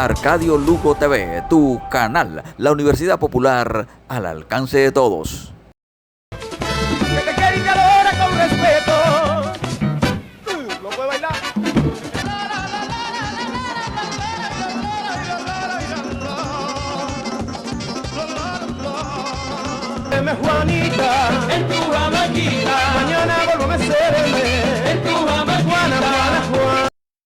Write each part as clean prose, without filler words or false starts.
Arcadio Lugo TV, tu canal, la Universidad Popular al alcance de todos. Que te quiere y te adora con respeto. ¿Lo puede bailar? Deme Juanita, en tu jamaquita. Mañana vuelvo a serme, en tu jamaquita. Juana.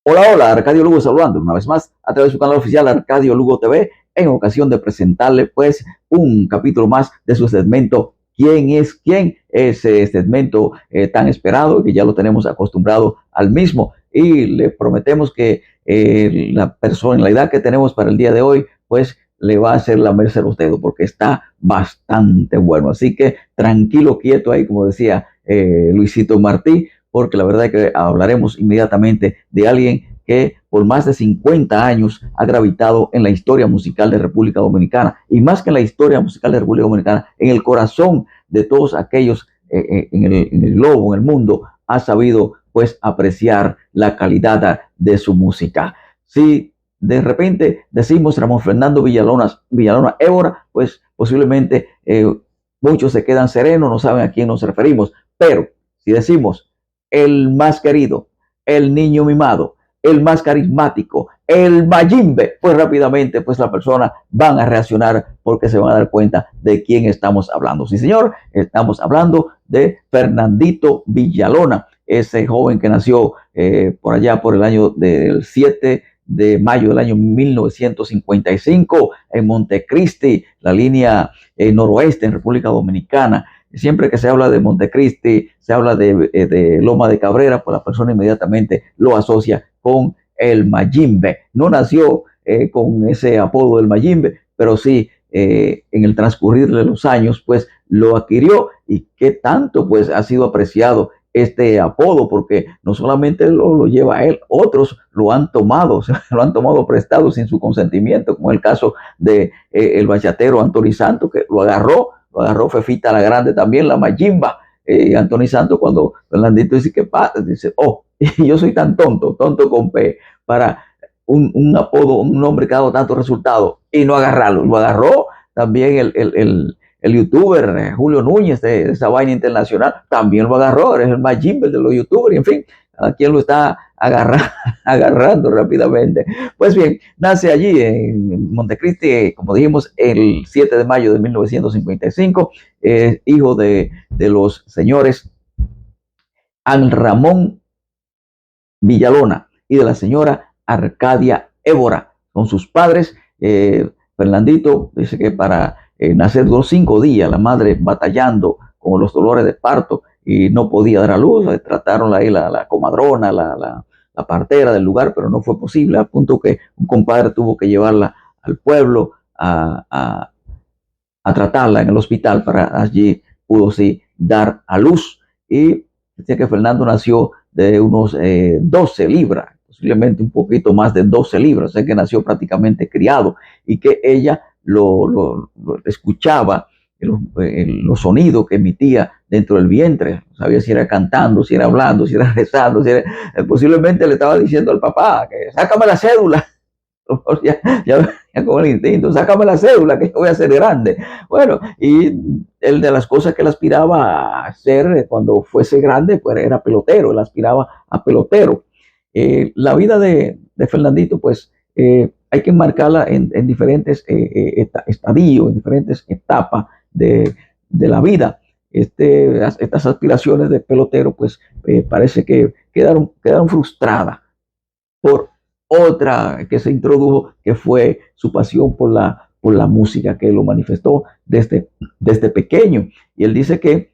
Hola, Arcadio Lugo saludando una vez más a través de su canal oficial Arcadio Lugo TV, en ocasión de presentarle pues un capítulo más de su segmento ¿Quién es quién? Ese segmento tan esperado que ya lo tenemos acostumbrado al mismo, y le prometemos que la personalidad que tenemos para el día de hoy pues le va a hacer la merced a usted porque está bastante bueno. Así que tranquilo, quieto ahí, como decía Luisito Martí, porque la verdad es que hablaremos inmediatamente de alguien que por más de 50 años ha gravitado en la historia musical de República Dominicana, y más que en la historia musical de República Dominicana, en el corazón de todos aquellos en el globo, en el mundo, ha sabido pues apreciar la calidad de su música. Si de repente decimos Ramón Fernando Villalona Évora, pues posiblemente muchos se quedan serenos, no saben a quién nos referimos, pero si decimos el más querido, el niño mimado, el más carismático, el Mayimbe, pues rápidamente pues la persona van a reaccionar porque se van a dar cuenta de quién estamos hablando. Sí, señor, estamos hablando de Fernandito Villalona, ese joven que nació por allá por el año del 7 de mayo del año 1955 en Montecristi, la línea noroeste en República Dominicana. Siempre que se habla de Montecristi, se habla de Loma de Cabrera, pues la persona inmediatamente lo asocia con el Mayimbe. No nació con ese apodo del Mayimbe, pero sí en el transcurrir de los años, pues lo adquirió, y qué tanto pues ha sido apreciado este apodo, porque no solamente lo lleva a él, otros lo han tomado prestado sin su consentimiento, como el caso de el bachatero Anthony Santos, que lo agarró Fefita la Grande también, la Mayimba. Anthony Santos, cuando Fernandito dice que pasa, dice, oh, yo soy tan tonto con P, para un apodo, un nombre que ha dado tantos resultados, y no agarrarlo. Lo agarró también el youtuber Julio Núñez de esa vaina internacional, también lo agarró, es el Mayimbe de los youtubers, y en fin, a quien lo está agarrando rápidamente. Pues bien, nace allí en Montecristi, como dijimos, el 7 de mayo de 1955, hijo de los señores An Ramón Villalona y de la señora Arcadia Évora. Con sus padres, Fernandito dice que para nacer duró 5 días, la madre batallando con los dolores de parto y no podía dar a luz. Trataron ahí la comadrona, la partera del lugar, pero no fue posible, al punto que un compadre tuvo que llevarla al pueblo a tratarla en el hospital. Para allí pudo sí dar a luz, y decía que Fernando nació de unos 12 libras, posiblemente un poquito más de 12 libras, o sea que nació prácticamente criado, y que ella lo escuchaba, los sonidos que emitía dentro del vientre. No sabía si era cantando, si era hablando, si era rezando, posiblemente le estaba diciendo al papá que sácame la cédula. Ya con el instinto, sácame la cédula que yo voy a ser grande. Bueno, y él, de las cosas que él aspiraba a hacer cuando fuese grande, pues era pelotero. Él aspiraba a pelotero. La vida de Fernandito, pues hay que marcarla en diferentes estadios, en diferentes etapas de la vida. Estas aspiraciones de pelotero, pues parece que quedaron frustradas por otra que se introdujo, que fue su pasión por la música, que lo manifestó desde pequeño. Y él dice que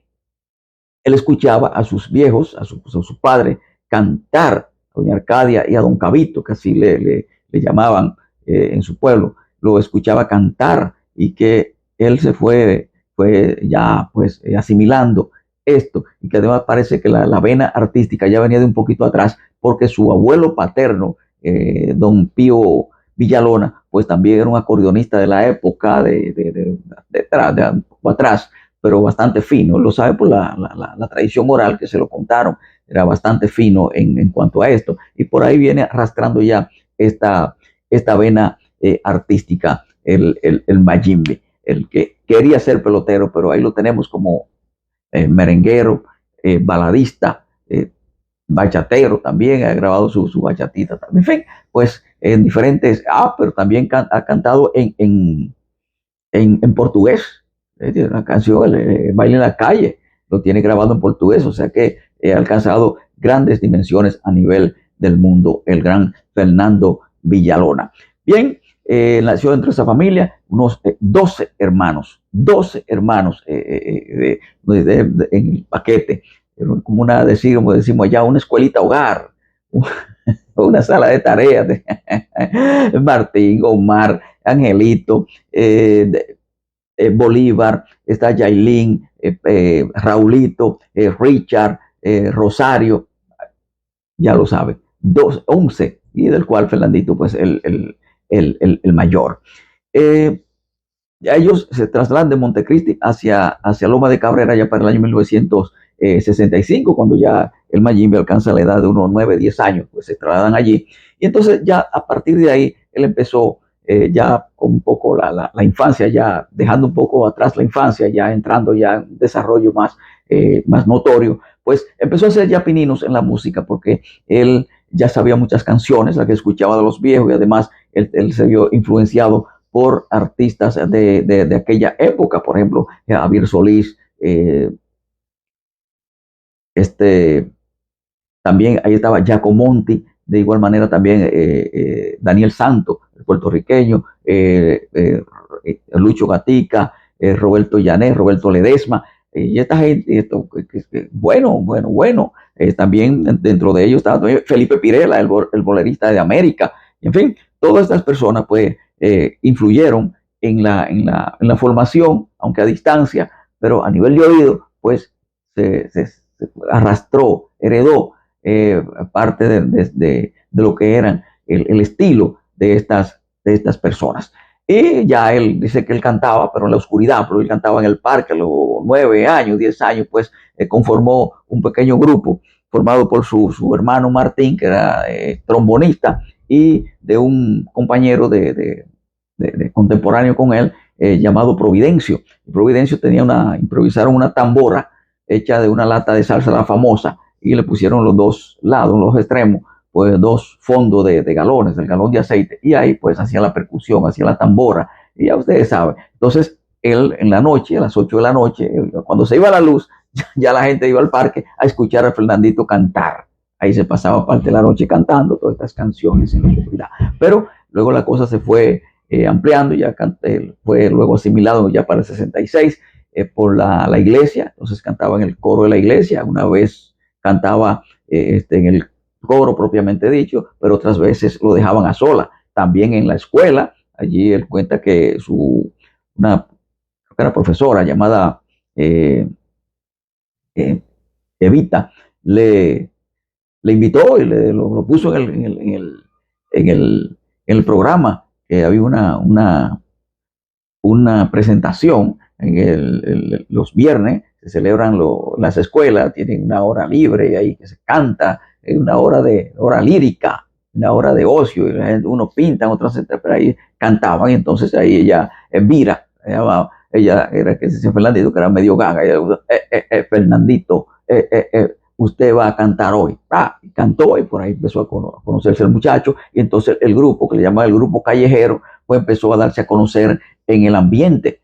él escuchaba a sus viejos, a su padre, cantar, a doña Arcadia y a don Cabito, que así le llamaban en su pueblo. Lo escuchaba cantar, y que él se fue ya pues asimilando esto, y que además parece que la vena artística ya venía de un poquito atrás, porque su abuelo paterno, don Pío Villalona, pues también era un acordeonista de la época de atrás, pero bastante fino. Lo sabe por la tradición oral que se lo contaron, era bastante fino en cuanto a esto, y por ahí viene arrastrando ya esta vena artística, el Mayimbe, el que quería ser pelotero, pero ahí lo tenemos como merenguero, baladista, bachatero también, ha grabado su bachatita también. En fin, pues en diferentes, pero también ha cantado en portugués. Una canción, Baile en la calle, lo tiene grabado en portugués, o sea que ha alcanzado grandes dimensiones a nivel del mundo, el gran Fernando Villalona. Bien, nació dentro de esa familia, unos 12 hermanos en el paquete, como como decimos allá, una escuelita hogar, una sala de tareas de Martín, Omar, Angelito, Bolívar, está Yailin, Raulito, Richard, Rosario, ya lo sabe, 11, y del cual Fernandito, pues el mayor. Ellos se trasladan de Montecristi hacia Loma de Cabrera ya para el año 1965, cuando ya el Mayimbe alcanza la edad de unos 9, 10 años, pues se trasladan allí. Y entonces ya a partir de ahí él empezó ya con un poco la infancia, ya dejando un poco atrás la infancia, ya entrando ya en desarrollo más notorio, pues empezó a hacer ya pininos en la música, porque él ya sabía muchas canciones, las que escuchaba de los viejos, y además él se vio influenciado por artistas de aquella época, por ejemplo, Javier Solís, también ahí estaba Giacomo Monti, de igual manera también Daniel Santo, el puertorriqueño, Lucho Gatica, Roberto Llané, Roberto Ledesma, y esta gente, bueno. También dentro de ellos estaba Felipe Pirela, el bolerista de América. En fin, todas estas personas pues influyeron en la formación, aunque a distancia, pero a nivel de oído, pues se arrastró, heredó parte de lo que eran el estilo de estas personas. Y ya él dice que él cantaba, pero en la oscuridad, pero él cantaba en el parque a los 9 años, 10 años, pues conformó un pequeño grupo formado por su hermano Martín, que era trombonista, y de un compañero de contemporáneo con él, llamado Providencio. Providencio improvisaron una tambora hecha de una lata de salsa la famosa, y le pusieron los dos lados, los extremos, pues 2 fondos de galones, del galón de aceite, y ahí pues hacía la percusión, hacía la tambora, y ya ustedes saben. Entonces, él en la noche, a las 8 de la noche, cuando se iba la luz, ya la gente iba al parque a escuchar a Fernandito cantar. Ahí se pasaba parte de la noche cantando todas estas canciones en la oscuridad. Pero luego la cosa se fue ampliando, ya fue luego asimilado ya para el 66 por la iglesia. Entonces cantaba en el coro de la iglesia, una vez cantaba en el coro propiamente dicho, pero otras veces lo dejaban a sola. También en la escuela, allí él cuenta que una profesora llamada Evita le invitó y lo puso en el programa. Había una presentación los viernes, se celebran las escuelas, tienen una hora libre y ahí que se canta, una hora lírica, una hora de ocio, y uno pinta, otros pero ahí cantaban, y entonces ahí ella, Elvira, ella era que se decía Fernandito, que era medio gaga, Fernandito, usted va a cantar hoy. Y cantó, y por ahí empezó a conocerse el muchacho, y entonces el grupo, que le llama el grupo callejero, pues empezó a darse a conocer en el ambiente.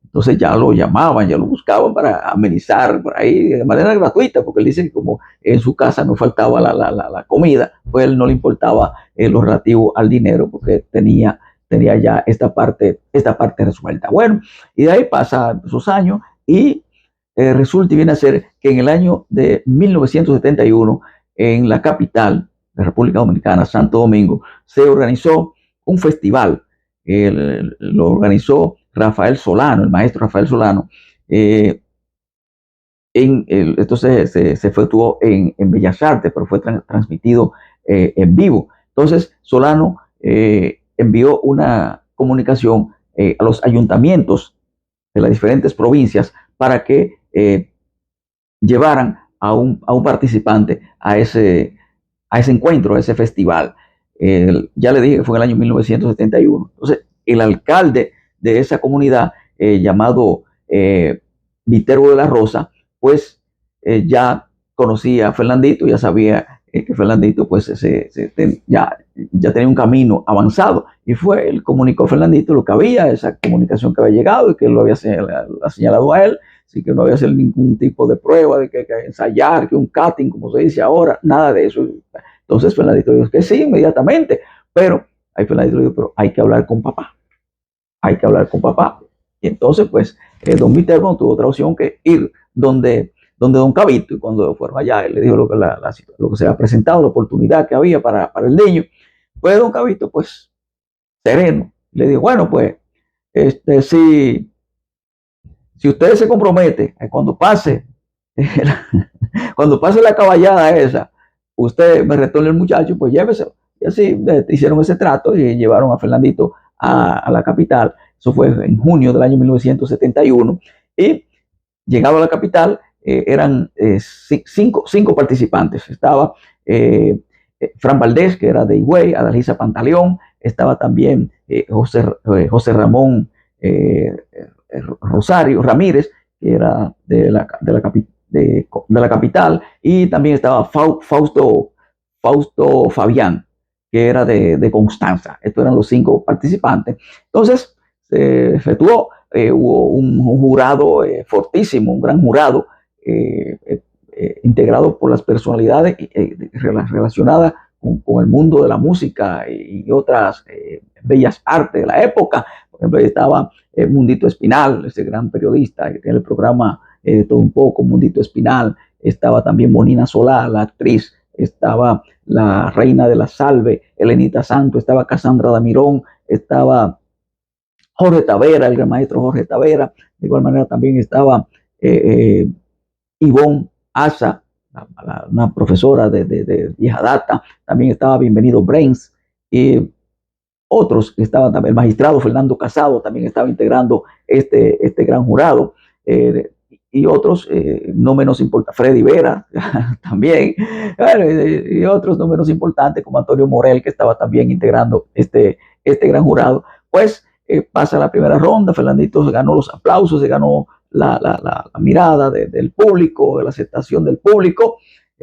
Entonces ya lo llamaban, ya lo buscaban para amenizar por ahí de manera gratuita, porque él dice que como en su casa no faltaba la comida, pues él no le importaba lo relativo al dinero, porque tenía ya esta parte resuelta. Bueno, y de ahí pasan esos años y resulta y viene a ser que en el año de 1971, en la capital de República Dominicana, Santo Domingo, se organizó un festival. Lo organizó Rafael Solano, el maestro Rafael Solano. Esto se efectuó en Bellas Artes, pero fue transmitido en vivo. Entonces, Solano envió una comunicación a los ayuntamientos de las diferentes provincias para que llevaran a un participante a ese encuentro, a ese festival. Ya le dije que fue en el año 1971. Entonces, el alcalde de esa comunidad, llamado Viterbo de la Rosa, pues ya conocía a Fernandito, ya sabía que Fernandito pues ya tenía un camino avanzado, y fue, él comunicó a Fernandito lo que había, esa comunicación que había llegado y que él lo había señalado a él, así que no había hacer ningún tipo de prueba, de que ensayar, que un cutting, como se dice ahora, nada de eso. Entonces Fernandito dijo que sí, inmediatamente, pero ahí Fernandito dijo, pero hay que hablar con papá, hay que hablar con papá. Y entonces pues don Viterbo no tuvo otra opción que ir donde don Cabito, y cuando fueron allá, él le dijo lo que se había presentado, la oportunidad que había para el niño. Pues don Cabito, pues sereno, le dijo, bueno, pues, si usted se compromete, cuando pase la caballada esa, usted me retorne el muchacho, pues lléveselo. Y así hicieron ese trato y llevaron a Fernandito a la capital. Eso fue en junio del año 1971. Y llegado a la capital, eran cinco participantes. Estaba Fran Valdés, que era de Higüey, Adalgisa Pantaleón, estaba también José Ramón Rosario Ramírez, que era de la capital, y también estaba Fausto Fabián, que era de Constanza. Estos eran los 5 participantes. Entonces, se efectuó, hubo un jurado fortísimo, un gran jurado, integrado por las personalidades relacionadas con el mundo de la música y otras bellas artes de la época. Por ejemplo, ahí estaba Mundito Espinal, ese gran periodista que tiene el programa Todo un poco, Mundito Espinal. Estaba también Bonina Solá, la actriz. Estaba la reina de la salve, Elenita Santo. Estaba Cassandra Damirón. Estaba Jorge Tavera, el gran maestro Jorge Tavera. De igual manera también estaba Ivonne Asa, una profesora de vieja data. También estaba Bienvenido Brains. Y otros que estaban también, el magistrado Fernando Casado también estaba integrando este gran jurado, y otros no menos importantes, Freddy Vera también, y otros no menos importantes como Antonio Morel, que estaba también integrando este gran jurado. Pues pasa la primera ronda, Fernandito se ganó los aplausos, se ganó la mirada del público, la aceptación del público.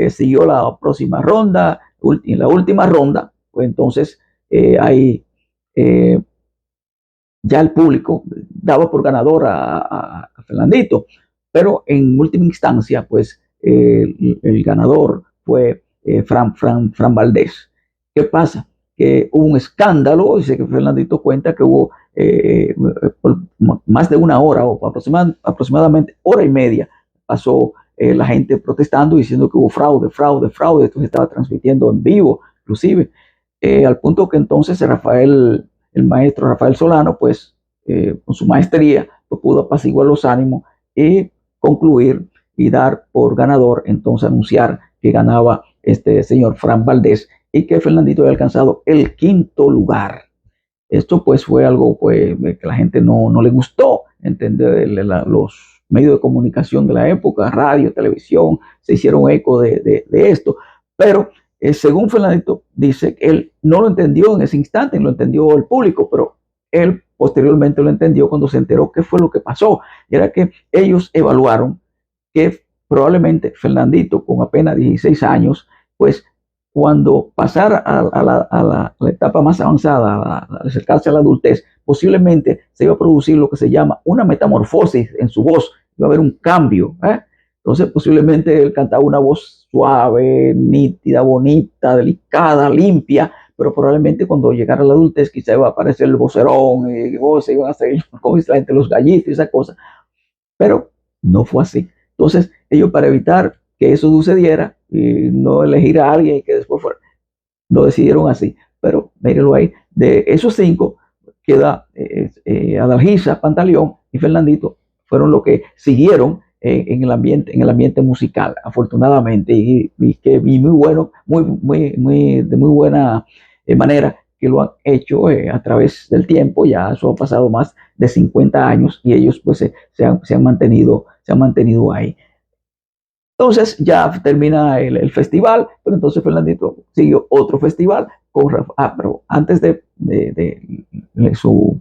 Siguió la próxima ronda, en la última ronda, pues entonces hay eh, ya el público daba por ganador a Fernandito, pero en última instancia, pues el ganador fue Fran Valdés. ¿Qué pasa? Que hubo un escándalo, dice que Fernandito cuenta que hubo por más de una hora o aproximadamente hora y media, pasó la gente protestando diciendo que hubo fraude, esto se estaba transmitiendo en vivo, inclusive al punto que entonces el maestro Rafael Solano, pues con su maestría, pues, pudo apaciguar los ánimos y concluir y dar por ganador, entonces anunciar que ganaba este señor Fran Valdés y que Fernandito había alcanzado el 5.º lugar. Esto pues fue algo pues, que la gente no le gustó, entender los medios de comunicación de la época, radio, televisión, se hicieron eco de esto, pero según Fernandito dice que él no lo entendió en ese instante, lo entendió el público, pero él posteriormente lo entendió cuando se enteró qué fue lo que pasó. Y era que ellos evaluaron que probablemente Fernandito, con apenas 16 años, pues cuando pasara a la etapa más avanzada, al acercarse a la adultez, posiblemente se iba a producir lo que se llama una metamorfosis en su voz, iba a haber un cambio. Entonces posiblemente él cantaba una voz suave, nítida, bonita, delicada, limpia, pero probablemente cuando llegara a la adultez quizá iba a aparecer el vocerón, y se iban a hacer como dice la gente, los gallitos y esa cosa, pero no fue así. Entonces ellos, para evitar que eso sucediera y no elegir a alguien que después fuera, lo decidieron así. Pero mírenlo ahí, de esos 5 queda Adalgisa, Pantaleón y Fernandito, fueron los que siguieron en el ambiente musical, afortunadamente, y muy bueno, de muy buena manera que lo han hecho a través del tiempo. Ya eso ha pasado más de 50 años y ellos pues se han mantenido ahí. Entonces ya termina el festival, pero entonces Fernandito siguió otro festival pero antes de su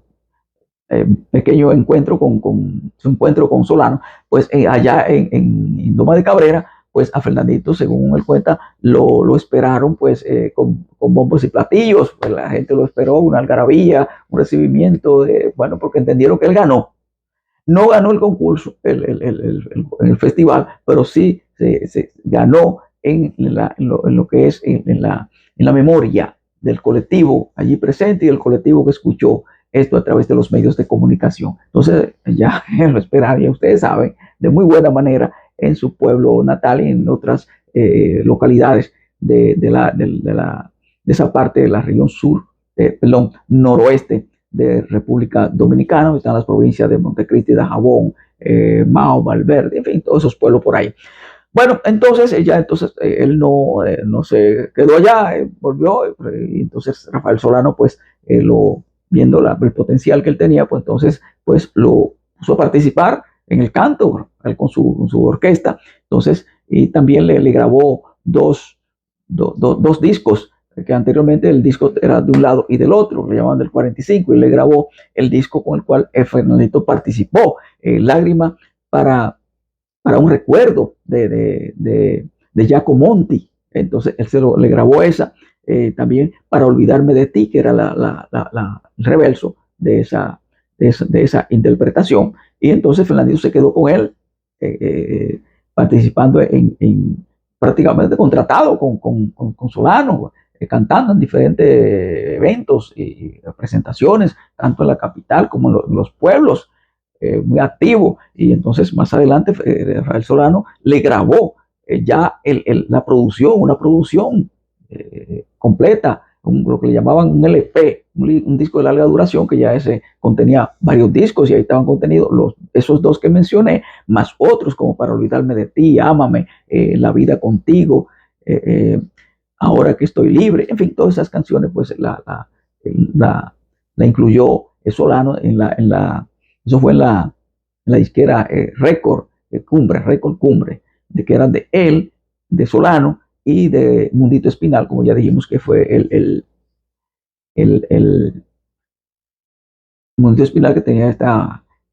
pequeño encuentro con su encuentro con Solano, pues allá en Loma de Cabrera, pues a Fernandito, según él cuenta, lo esperaron pues con bombos y platillos, pues la gente lo esperó, una algarabía, un recibimiento, bueno, porque entendieron que él ganó. No ganó el concurso, el festival, pero sí se ganó en lo que es en la memoria del colectivo allí presente y el colectivo que escuchó esto a través de los medios de comunicación. Entonces, ya lo esperaba, ya ustedes saben, de muy buena manera en su pueblo natal y en otras localidades de esa parte de la región sur, perdón, noroeste de República Dominicana, están las provincias de Montecristi, Dajabón, Mao, Valverde, en fin, todos esos pueblos por ahí. Bueno, entonces él no se quedó allá, volvió, y entonces Rafael Solano, pues, viendo el potencial que él tenía, pues entonces, pues lo puso a participar en el canto, él con su orquesta, entonces, y también le grabó dos discos, que anteriormente el disco era de un lado y del otro, lo llamaban del 45, y le grabó el disco con el cual Fernandito participó, Lágrima para un recuerdo de Giacomo Monti. Entonces él le grabó esa, también Para olvidarme de ti, que era el reverso de esa interpretación. Y entonces Fernandito se quedó con él, participando prácticamente contratado con Solano, cantando en diferentes eventos y presentaciones, tanto en la capital como en los pueblos, muy activo. Y entonces más adelante Rafael Solano le grabó ya la producción, una producción completa, lo que le llamaban un LP, un disco de larga duración, que ya ese contenía varios discos y ahí estaban contenidos esos dos que mencioné, más otros como Para olvidarme de ti, Ámame, La vida contigo, Ahora que estoy libre, en fin, todas esas canciones pues la incluyó Solano eso fue en la disquera Record Cumbre, de que eran de él, de Solano y de Mundito Espinal, como ya dijimos que fue el Mundito Espinal, que tenía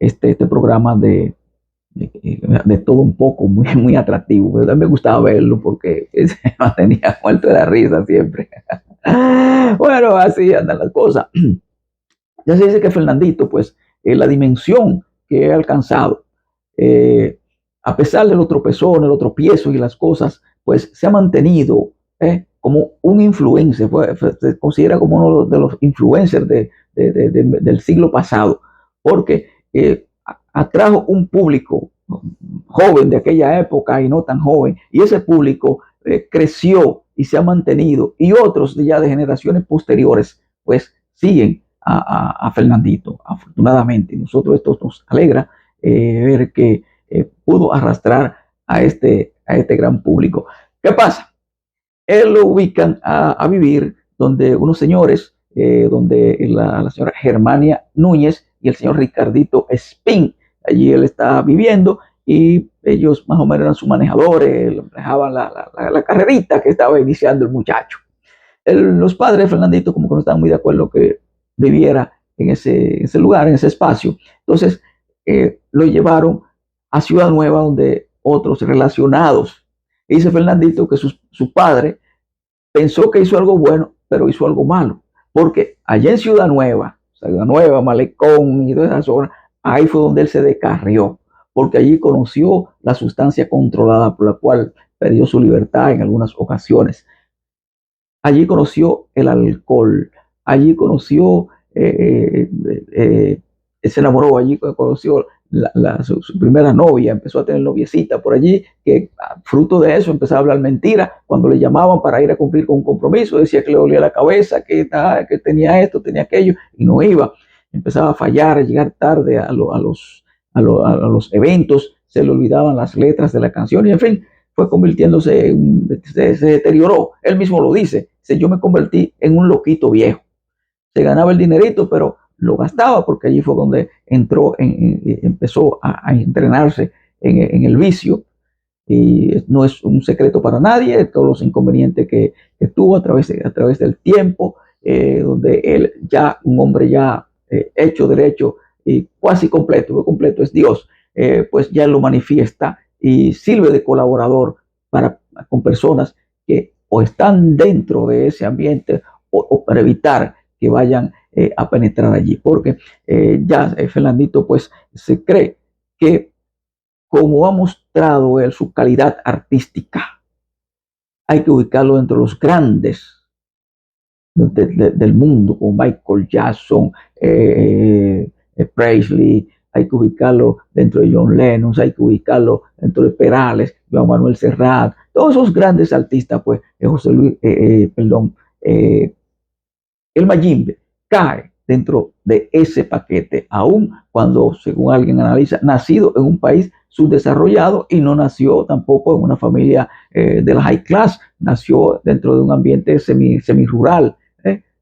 este programa de todo un poco, muy, muy atractivo. Pero también me gustaba verlo porque se mantenía muerto de la risa siempre. Bueno, así andan las cosas. Ya se dice que Fernandito, pues, la dimensión que he alcanzado, a pesar de los tropezones, los tropiezos y las cosas, pues se ha mantenido como un influencer, se considera como uno de los influencers del siglo pasado, porque atrajo un público joven de aquella época y no tan joven, y ese público creció y se ha mantenido, y otros ya de generaciones posteriores, pues siguen a Fernandito, afortunadamente. Nosotros esto nos alegra ver que pudo arrastrar a este gran público. ¿Qué pasa? Él lo ubican a vivir donde unos señores, donde la señora Germania Núñez y el señor Ricardito Espín, allí él está viviendo, y ellos más o menos eran sus manejadores, le manejaban la carrerita que estaba iniciando el muchacho. Los padres de Fernandito como que no estaban muy de acuerdo que viviera en ese lugar, en ese espacio. Entonces lo llevaron a Ciudad Nueva, donde otros relacionados. Y dice Fernandito que su padre pensó que hizo algo bueno, pero hizo algo malo. Porque allá en Ciudad Nueva, Malecón y toda esa zona, ahí fue donde él se descarrió. Porque allí conoció la sustancia controlada por la cual perdió su libertad en algunas ocasiones. Allí conoció el alcohol, allí conoció, se enamoró, allí conoció su primera novia, empezó a tener noviecita por allí, que fruto de eso empezó a hablar mentira. Cuando le llamaban para ir a cumplir con un compromiso, decía que le dolía la cabeza, que tenía esto, tenía aquello, y no iba. Empezaba a fallar, a llegar tarde a los eventos, se le olvidaban las letras de la canción, y en fin, fue convirtiéndose, se deterioró. Él mismo lo dice, yo me convertí en un loquito viejo. Se ganaba el dinerito, pero lo gastaba, porque allí fue donde empezó a entrenarse en el vicio. y no es un secreto para nadie, todos los inconvenientes que tuvo a través del tiempo, donde él ya, un hombre ya hecho, derecho y casi completo es Dios, pues ya lo manifiesta y sirve de colaborador con personas que o están dentro de ese ambiente o para evitar que vayan a penetrar allí, porque ya Fernandito pues se cree que como ha mostrado él su calidad artística, hay que ubicarlo dentro de los grandes del mundo, como Michael Jackson, Presley, hay que ubicarlo dentro de John Lennon, hay que ubicarlo dentro de Perales, Joan Manuel Serrat, todos esos grandes artistas, pues, José Luis, el Mayimbe cae dentro de ese paquete, aun cuando, según alguien analiza, nacido en un país subdesarrollado y no nació tampoco en una familia de la high class, nació dentro de un ambiente semi-rural,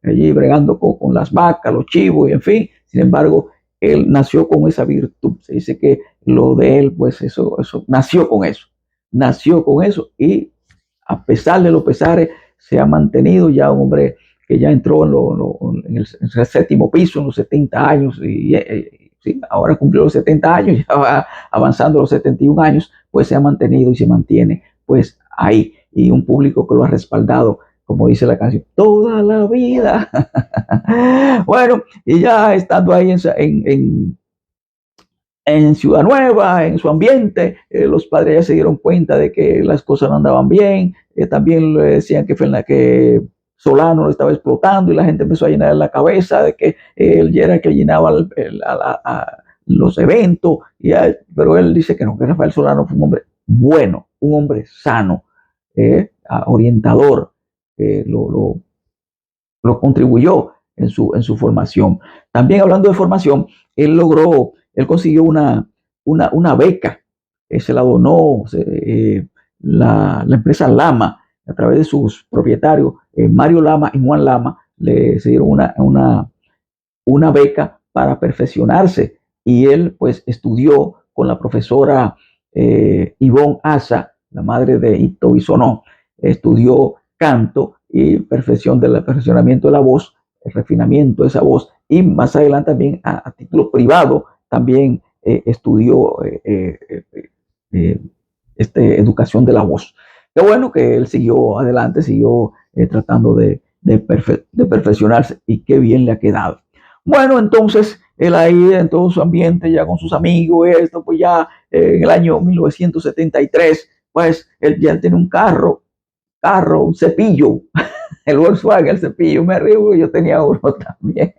allí bregando con las vacas, los chivos y en fin. Sin embargo, él nació con esa virtud. Se dice que lo de él, pues eso nació con eso y a pesar de los pesares, se ha mantenido ya un hombre que ya entró en el séptimo piso en los 70 años y sí, ahora cumplió los 70 años, ya va avanzando los 71 años, pues se ha mantenido y se mantiene pues ahí y un público que lo ha respaldado, como dice la canción, toda la vida. Bueno, y ya estando ahí en Ciudad Nueva, en su ambiente, los padres ya se dieron cuenta de que las cosas no andaban bien, también le decían que Solano lo estaba explotando y la gente empezó a llenar la cabeza de que él ya era el que llenaba los eventos, pero él dice que no, que Rafael Solano fue un hombre bueno, un hombre sano, orientador, lo contribuyó en su formación. También hablando de formación, él consiguió una beca, se la donó la empresa Lama a través de sus propietarios, Mario Lama y Juan Lama, se dieron una beca para perfeccionarse y él pues estudió con la profesora Ivonne Asa, la madre de Ito Bisonó, estudió canto y perfeccionamiento de la voz, el refinamiento de esa voz y más adelante también a título privado también estudió educación de la voz. Qué bueno que él siguió adelante, siguió tratando de perfeccionarse y qué bien le ha quedado. Bueno, entonces él ahí en todo su ambiente, ya con sus amigos, esto, pues ya en el año 1973, pues él ya tiene un carro, un cepillo, el Volkswagen, el cepillo, me río, yo tenía uno también.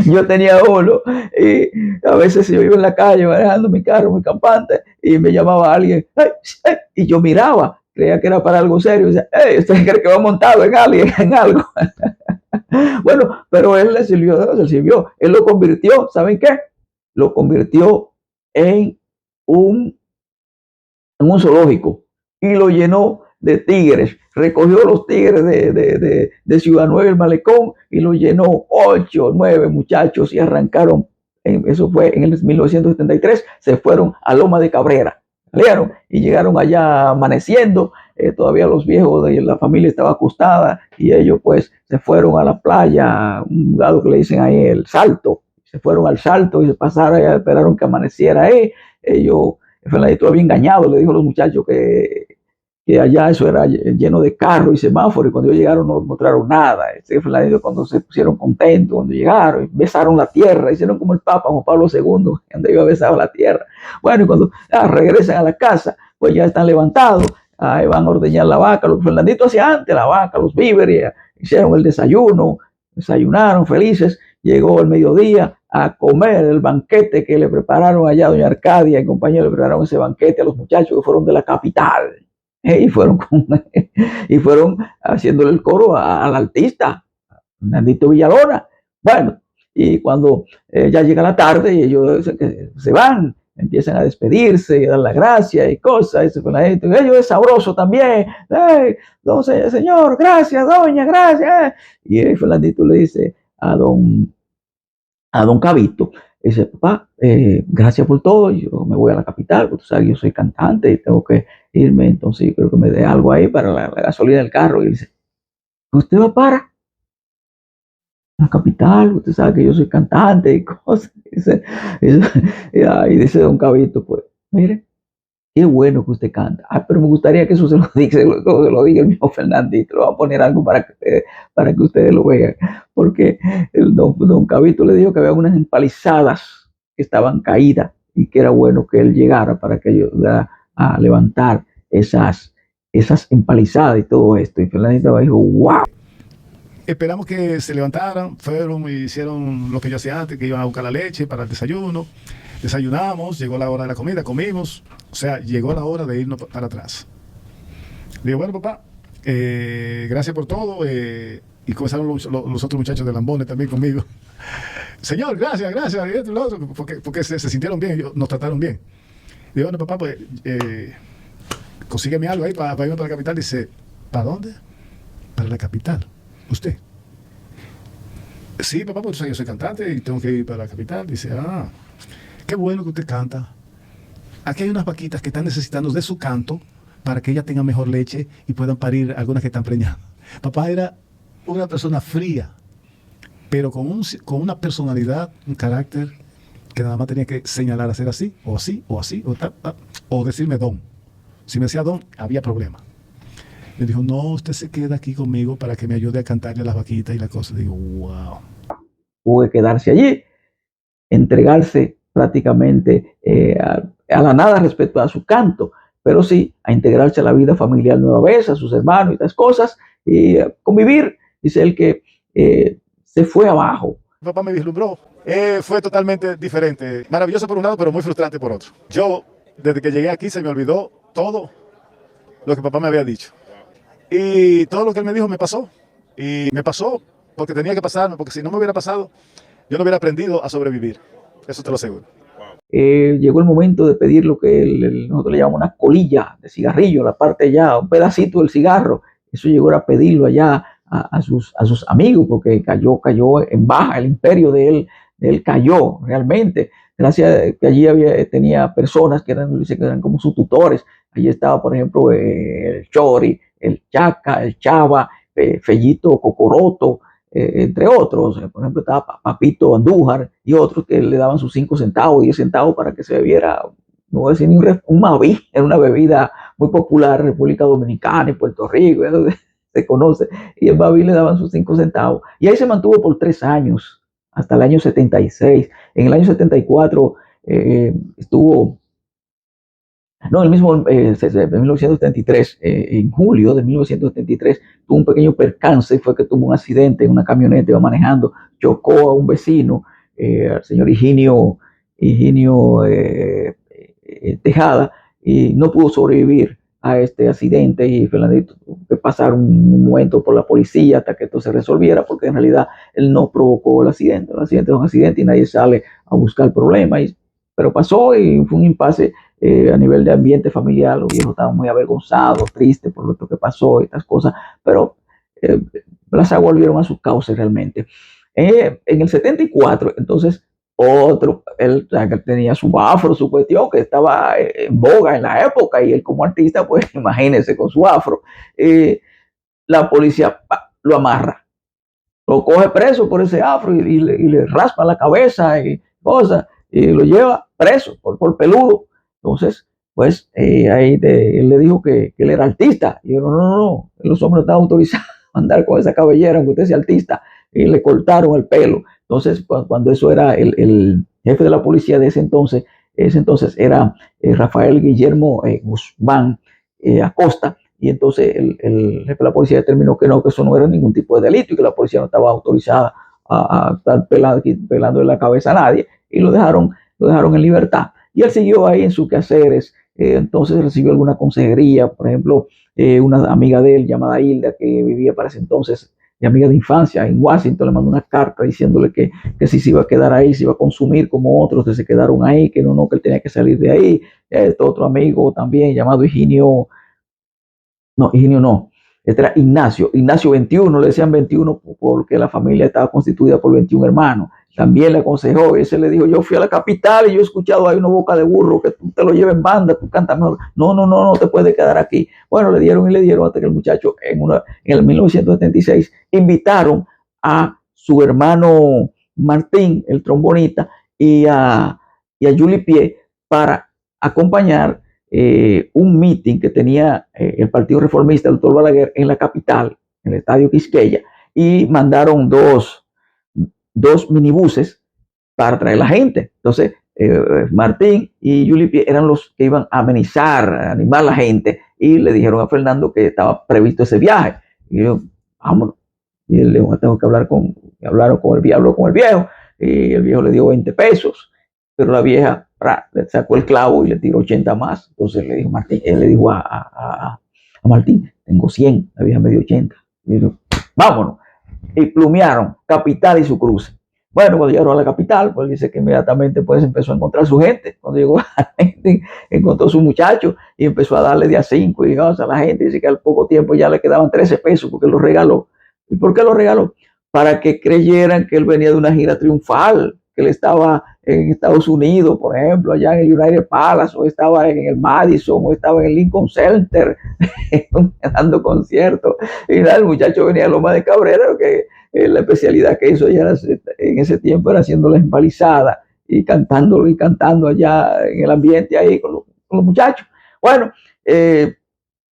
Yo tenía uno y a veces yo iba en la calle manejando mi carro muy campante y me llamaba alguien hey, hey, y yo miraba, creía que era para algo serio y decía, hey, ¿usted cree que va montado en alguien, en algo? Bueno, pero él le sirvió, él lo convirtió, ¿saben qué? Lo convirtió en un zoológico y lo llenó de tigres. Recogió los tigres de Ciudad Nueva, el Malecón, y lo llenó 8, 9 muchachos y arrancaron. Eso fue en el 1973. Se fueron a Loma de Cabrera. Salieron y llegaron allá amaneciendo. Todavía los viejos de la familia estaba acostada y ellos pues se fueron a la playa, un lugar que le dicen ahí el Salto. Se fueron al Salto y se pasaron, esperaron que amaneciera ahí. Ellos Fernandito había engañado, le dijo a los muchachos que allá eso era lleno de carros y semáforos, y cuando ellos llegaron no encontraron nada. Fernandito cuando se pusieron contentos, cuando llegaron, besaron la tierra, hicieron como el Papa Juan Pablo II, cuando iba a besar la tierra. Bueno, y cuando regresan a la casa, pues ya están levantados, ahí van a ordeñar la vaca, los Fernandito hacía antes la vaca, los víveres, hicieron el desayuno, desayunaron felices, llegó el mediodía a comer el banquete que le prepararon allá doña Arcadia y compañía, le prepararon ese banquete a los muchachos que fueron de la capital y fueron haciéndole el coro al artista Fernandito Villalona. Bueno, y cuando ya llega la tarde y ellos se van, empiezan a despedirse y a dar las gracias y cosas, ellos es sabroso también, entonces, señor, gracias, doña, gracias, y Fernandito le dice a don Cabito, dice, papá, gracias por todo, yo me voy a la capital, porque tú sabes, yo soy cantante y tengo que irme, entonces yo creo que me dé algo ahí para la gasolina del carro. Y él dice, ¿usted va para la capital? Usted sabe que yo soy cantante y cosas. Y dice don Cabito, pues, mire, qué bueno que usted canta. Ah, pero me gustaría que eso se lo diga, se lo diga el mismo Fernandito. Le va a poner algo para que ustedes lo vean. Porque el don Cabito le dijo que había unas empalizadas que estaban caídas y que era bueno que él llegara para que ayudara a levantar esas empalizadas y todo esto. Y Fernandito dijo, wow. Esperamos que se levantaran, fueron y hicieron lo que yo hacía antes, que iban a buscar la leche para el desayuno. Desayunamos, llegó la hora de la comida, comimos, o sea, llegó la hora de irnos para atrás. Le digo, bueno, papá, gracias por todo. Y comenzaron los otros muchachos de Lambones también conmigo. Señor, gracias, y esto y lo otro, porque se sintieron bien, nos trataron bien. Le digo, bueno, papá, pues, consígueme algo ahí para irme para la capital. Dice, ¿para dónde? Para la capital. ¿Usted? Sí, papá, pues yo soy cantante y tengo que ir para la capital. Dice, qué bueno que usted canta. Aquí hay unas vaquitas que están necesitando de su canto para que ellas tengan mejor leche y puedan parir algunas que están preñadas. Papá era una persona fría, pero con una personalidad, un carácter que nada más tenía que señalar hacer así, o así, o así, o decirme don. Si me decía don, había problema. Me dijo, no, usted se queda aquí conmigo para que me ayude a cantarle a las vaquitas y la cosa. Digo, wow. Tuvo que quedarse allí, entregarse prácticamente a la nada respecto a su canto, pero sí a integrarse a la vida familiar nueva vez, a sus hermanos y estas cosas, y convivir. Dice él que se fue abajo. Mi papá me vislumbró. Fue totalmente diferente. Maravilloso por un lado, pero muy frustrante por otro. Yo, desde que llegué aquí, se me olvidó todo lo que papá me había dicho. Y todo lo que él me dijo me pasó. Y me pasó porque tenía que pasarme, porque si no me hubiera pasado, yo no hubiera aprendido a sobrevivir. Eso te lo aseguro. Llegó el momento de pedir lo que nosotros le llamamos una colilla de cigarrillo, la parte ya, un pedacito del cigarro. Eso llegó a pedirlo allá a sus amigos, porque cayó en baja, el imperio de él cayó realmente. Gracias a que allí tenía personas que eran como sus tutores. Allí estaba, por ejemplo, el Chori, el Chaca, el Chava, Fellito Cocoroto, entre otros. Por ejemplo, estaba Papito Andújar y otros que le daban sus 5 centavos, 10 centavos para que se bebiera, no voy a decir ni un Maví, era una bebida muy popular en República Dominicana y Puerto Rico, eso se conoce, y el Maví le daban sus 5 centavos. Y ahí se mantuvo por 3 años, hasta el año 76. En el año 74 estuvo... No, el mismo, en 1973, en julio de 1973, tuvo un pequeño percance, fue que tuvo un accidente en una camioneta, iba manejando, chocó a un vecino, al señor Higinio Tejada, y no pudo sobrevivir a este accidente, y Fernandito tuvo que pasar un momento por la policía hasta que esto se resolviera, porque en realidad él no provocó el accidente es un accidente y nadie sale a buscar el problema, pero pasó y fue un impasse a nivel de ambiente familiar. Los viejos estaban muy avergonzados, tristes por lo que pasó y estas cosas, pero las aguas volvieron a sus cauces realmente. En el 74, entonces, él tenía su afro, su cuestión, que estaba en boga en la época, y él como artista, pues imagínense con su afro. La policía lo amarra, lo coge preso por ese afro y le raspa la cabeza y cosas, y lo lleva preso por peludo. Entonces, pues ahí él le dijo que él era artista. Y yo, no, los hombres no están autorizados a andar con esa cabellera, aunque usted sea artista. Y le cortaron el pelo. Entonces, cuando eso era el jefe de la policía de ese entonces era Rafael Guillermo Guzmán Acosta. Y entonces el jefe de la policía determinó que no, que eso no era ningún tipo de delito y que la policía no estaba autorizada a estar pelando en la cabeza a nadie. Y lo dejaron en libertad. Y él siguió ahí en sus quehaceres. Entonces recibió alguna consejería, por ejemplo, una amiga de él llamada Hilda, que vivía para ese entonces, mi amiga de infancia en Washington, le mandó una carta diciéndole que si se iba a quedar ahí, se iba a consumir como otros que se quedaron ahí, que no, que él tenía que salir de ahí. Este otro amigo también llamado Higinio no, este era Ignacio 21, le decían 21 porque la familia estaba constituida por 21 hermanos. también le aconsejó, ese le dijo, yo fui a la capital y yo he escuchado hay una boca de burro, que tú te lo lleves en banda, tú cantas mejor. No, no, no, no te puedes quedar aquí. Bueno, le dieron y le dieron hasta que el muchacho en el 1976 invitaron a su hermano Martín, el trombonista, y a Julie Pie para acompañar un meeting que tenía el Partido Reformista, el doctor Balaguer, en la capital, en el Estadio Quisqueya, y mandaron dos minibuses para traer la gente. Entonces, Martín y Julie Pie eran los que iban a amenizar, a animar a la gente, y le dijeron a Fernando que estaba previsto ese viaje. Y yo, vámonos. Y él le dijo, tengo que hablar hablaron con el viejo, y el viejo le dio 20 pesos, pero la vieja le sacó el clavo y le tiró 80 más. Entonces le dijo Martín, él le dijo a Martín, tengo 100, la vieja me dio 80. Y dijo, vámonos. Y plumearon capital y su cruce. Bueno, cuando llegaron a la capital, pues dice que inmediatamente pues empezó a encontrar su gente. Cuando llegó a la gente, encontró a su muchacho y empezó a darle de a 5 y llegaba a la gente. Dice que al poco tiempo ya le quedaban 13 pesos porque lo regaló. ¿Y por qué lo regaló? Para que creyeran que él venía de una gira triunfal, que él estaba en Estados Unidos, por ejemplo, allá en el United Palace, o estaba en el Madison, o estaba en el Lincoln Center, dando conciertos. Y nada, el muchacho venía a Loma de Cabrera, que la especialidad que hizo ya en ese tiempo era haciendo la empalizada y cantándolo y cantando allá en el ambiente ahí con los muchachos. Bueno,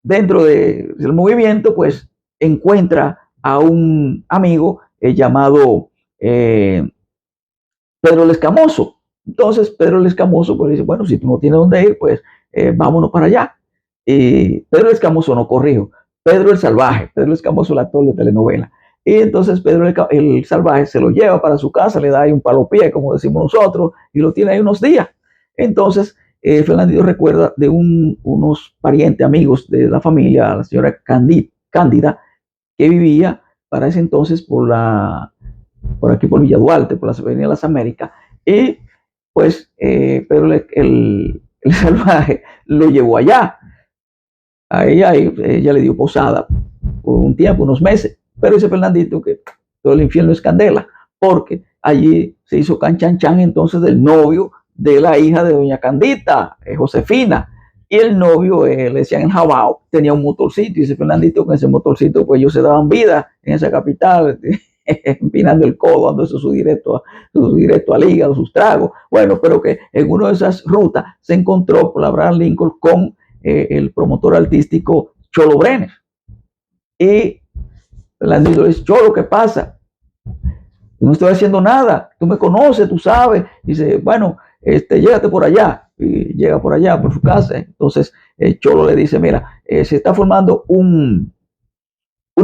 dentro del movimiento, pues encuentra a un amigo llamado Pedro el Escamoso. Entonces Pedro el Escamoso pues dice, bueno, si tú no tienes dónde ir, pues vámonos para allá. Y Pedro el Escamoso, no corrijo, Pedro el Salvaje, Pedro el Escamoso, el actor de telenovela. Y entonces Pedro el Salvaje se lo lleva para su casa, le da ahí un palopié, como decimos nosotros, y lo tiene ahí unos días. Entonces Fernandito recuerda de unos parientes, amigos de la familia, la señora Cándida, que vivía para ese entonces por aquí por Villa Duarte, por la Avenida de las Américas, y pues Pedro el Salvaje lo llevó allá. A ella le dio posada por un tiempo, unos meses, pero dice Fernandito que todo el infierno es candela, porque allí se hizo canchanchan entonces del novio de la hija de doña Candita, Josefina, y el novio, le decían en Jabao, tenía un motorcito, y dice Fernandito, con ese motorcito, pues ellos se daban vida en esa capital, empinando el codo, dando eso su directo al hígado, sus tragos. Bueno, pero que en una de esas rutas se encontró por la Abraham Lincoln con el promotor artístico Cholo Brenes. Y Fernandito le dice, Cholo, ¿qué pasa? No estoy haciendo nada, tú me conoces, tú sabes. Dice, bueno, llégate por allá. Y llega por allá, por su casa. Entonces Cholo le dice, mira, se está formando una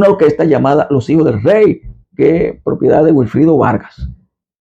orquesta llamada Los Hijos del Rey, que es propiedad de Wilfrido Vargas.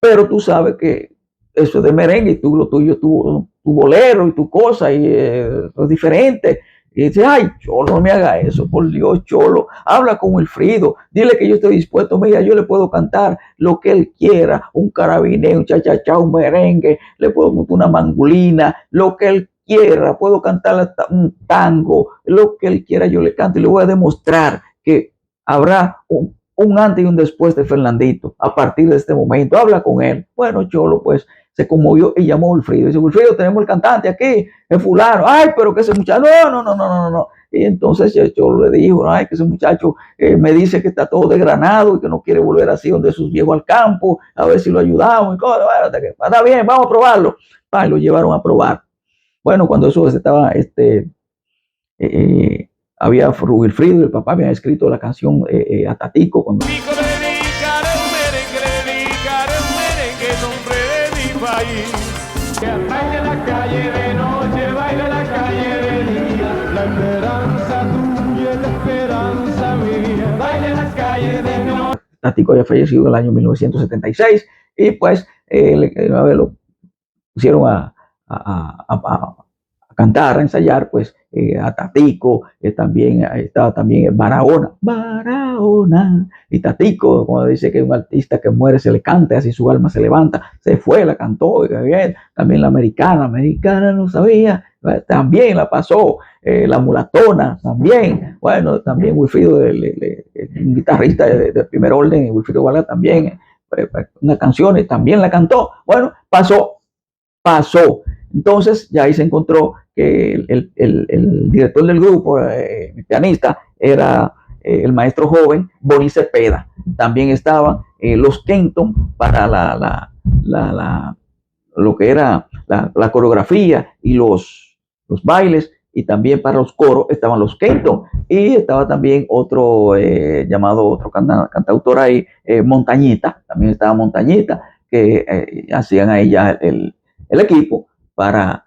Pero tú sabes que eso es de merengue, y tú lo tuyo, tu bolero y tu cosa, y es diferente. Y dice, ay, Cholo, no me haga eso, por Dios, Cholo, habla con Wilfrido, dile que yo estoy dispuesto, mira, yo le puedo cantar lo que él quiera, un carabinero, un chachachá, un merengue, le puedo montar una mangulina, lo que él quiera, puedo cantar hasta un tango, lo que él quiera yo le canto, y le voy a demostrar que habrá un antes y un después de Fernandito a partir de este momento. Habla con él. Bueno, Cholo pues se conmovió y llamó a Wilfrido. Dice, Wilfrido, tenemos el cantante aquí, el fulano. Ay, pero que ese muchacho, no. Y entonces Cholo le dijo, ay, que ese muchacho me dice que está todo desgranado y que no quiere volver así donde sus viejos al campo, a ver si lo ayudamos. Y bueno, está bien, vamos a probarlo. Ay, lo llevaron a probar. Bueno, cuando eso estaba, había Wilfrido y el papá habían escrito la canción a Tatico. Cuando... Que baile la calle de noche, baile la calle de día, la esperanza tuya es la esperanza mía, baile las calles de noche. Tatico había fallecido en el año 1976 y pues lo pusieron a cantar, a ensayar, pues a Tatico, también estaba también Barahona, y Tatico, como dice que un artista que muere se le canta, así su alma se levanta, se fue, la cantó, bien. También la americana no sabía, también la pasó, la mulatona también, bueno, también Wilfrido, un guitarrista de primer orden, Wilfrido Vargas también unas canciones, también la cantó. Bueno, pasó. Entonces ya ahí se encontró que el director del grupo, el pianista, era el maestro joven Boni Cepeda. También estaban los Kenton para lo que era la coreografía y los bailes, y también para los coros estaban los Kenton, y estaba también otro otro cantautor ahí, Montañita, también estaba Montañita, que hacían ahí ya el equipo para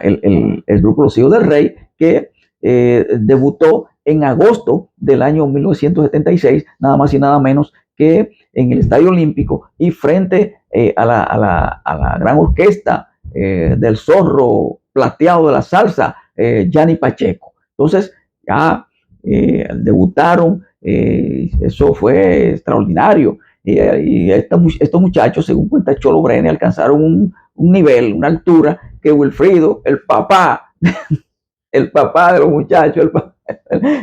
el grupo Los Hijos del Rey, que debutó en agosto del año 1976, nada más y nada menos que en el Estadio Olímpico, y frente a la gran orquesta del Zorro Plateado de la Salsa, Gianni Pacheco. Entonces ya debutaron, eso fue extraordinario. Y estos muchachos, según cuenta Cholo Brene, alcanzaron un nivel, una altura que Wilfrido, el papá de los muchachos,